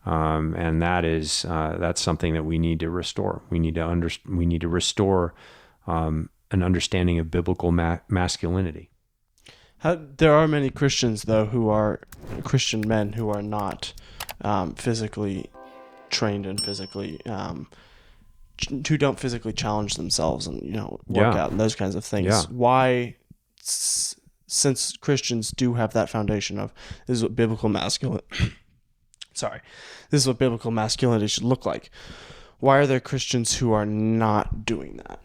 [SPEAKER 2] And that's something that we need to restore. We need to restore an understanding of biblical masculinity.
[SPEAKER 1] There are many Christians, though, Christian men who are not physically trained and who don't physically challenge themselves and work out and those kinds of things.
[SPEAKER 2] Yeah.
[SPEAKER 1] Why, since Christians do have that foundation of this is what biblical masculinity should look like, why are there Christians who are not doing that?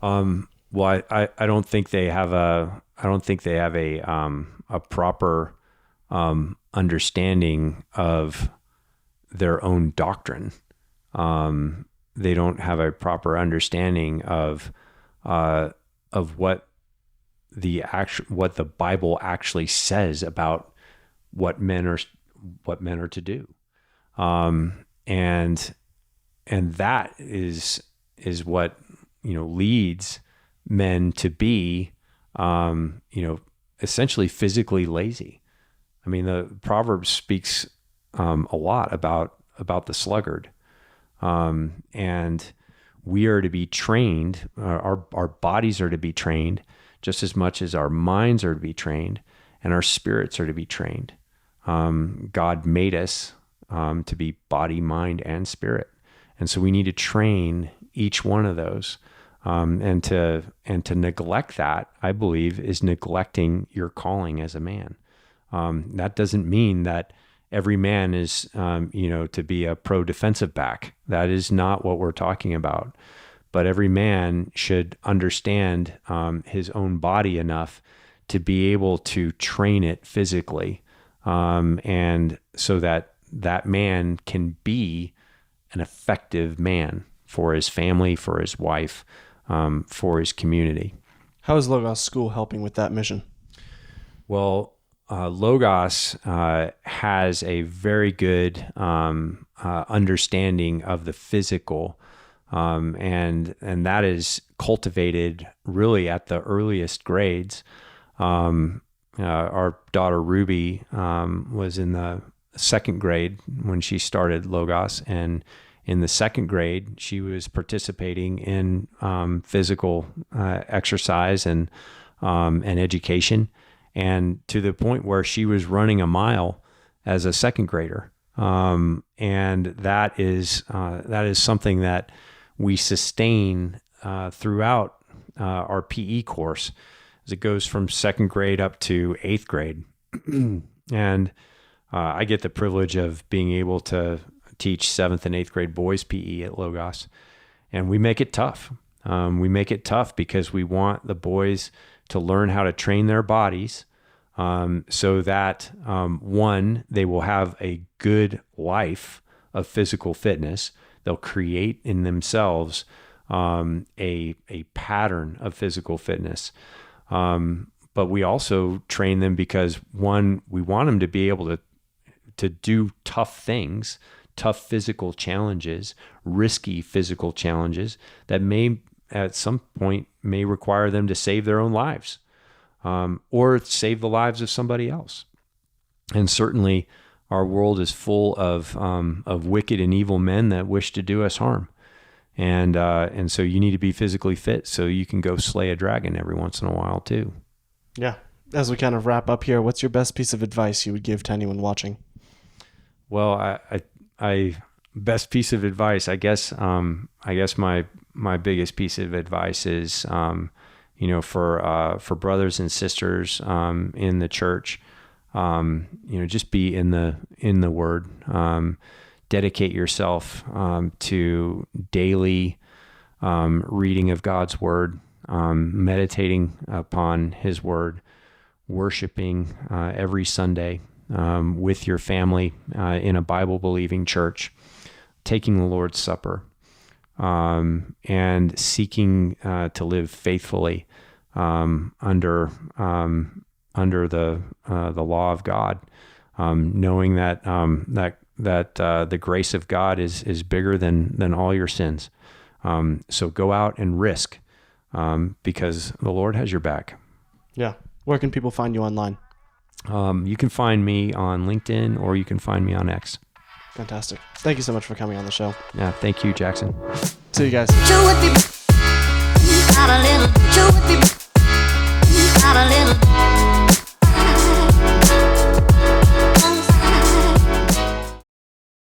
[SPEAKER 2] Well, I don't think they have a proper understanding of their own doctrine. They don't have a proper understanding of what the Bible actually says about what men are to do. And that is what leads men to be essentially physically lazy. I mean, the Proverbs speaks a lot about the sluggard, and we are to be trained. Our bodies are to be trained just as much as our minds are to be trained, and our spirits are to be trained. God made us to be body, mind, and spirit, and so we need to train each one of those. And to neglect that, I believe, is neglecting your calling as a man. That doesn't mean that every man is, to be a pro defensive back. That is not what we're talking about. But every man should understand his own body enough to be able to train it physically, and so that man can be an effective man for his family, for his wife, for his community.
[SPEAKER 1] How is Logos School helping with that mission?
[SPEAKER 2] Well, Logos has a very good understanding of the physical, and that is cultivated really at the earliest grades. Our daughter Ruby was in the second grade when she started Logos, and in the second grade, she was participating in physical exercise and education, and to the point where she was running a mile as a second grader. And that is something that we sustain throughout our PE course, as it goes from second grade up to eighth grade. And I get the privilege of being able to teach 7th and 8th grade boys PE at Logos, and we make it tough. We make it tough because we want the boys to learn how to train their bodies, so that one, they will have a good life of physical fitness. They'll create in themselves a pattern of physical fitness. But we also train them because, one, we want them to be able to do tough things, tough physical challenges, risky physical challenges that may at some point may require them to save their own lives, or save the lives of somebody else. And certainly our world is full of wicked and evil men that wish to do us harm. And so you need to be physically fit so you can go slay a dragon every once in a while too.
[SPEAKER 1] Yeah. As we kind of wrap up here, what's your best piece of advice you would give to anyone watching?
[SPEAKER 2] Well, I best piece of advice, I guess my biggest piece of advice is, for brothers and sisters, in the church, just be in the Word, dedicate yourself, to daily, reading of God's Word, meditating upon His Word, worshiping, every Sunday, with your family, in a Bible-believing church, taking the Lord's Supper, and seeking to live faithfully under the law of God, knowing that the grace of God is bigger than all your sins. So go out and risk, because the Lord has your back.
[SPEAKER 1] Yeah. Where can people find you online?
[SPEAKER 2] You can find me on LinkedIn, or you can find me on X.
[SPEAKER 1] Fantastic. Thank you so much for coming on the show.
[SPEAKER 2] Yeah, thank you, Jackson.
[SPEAKER 1] See you guys.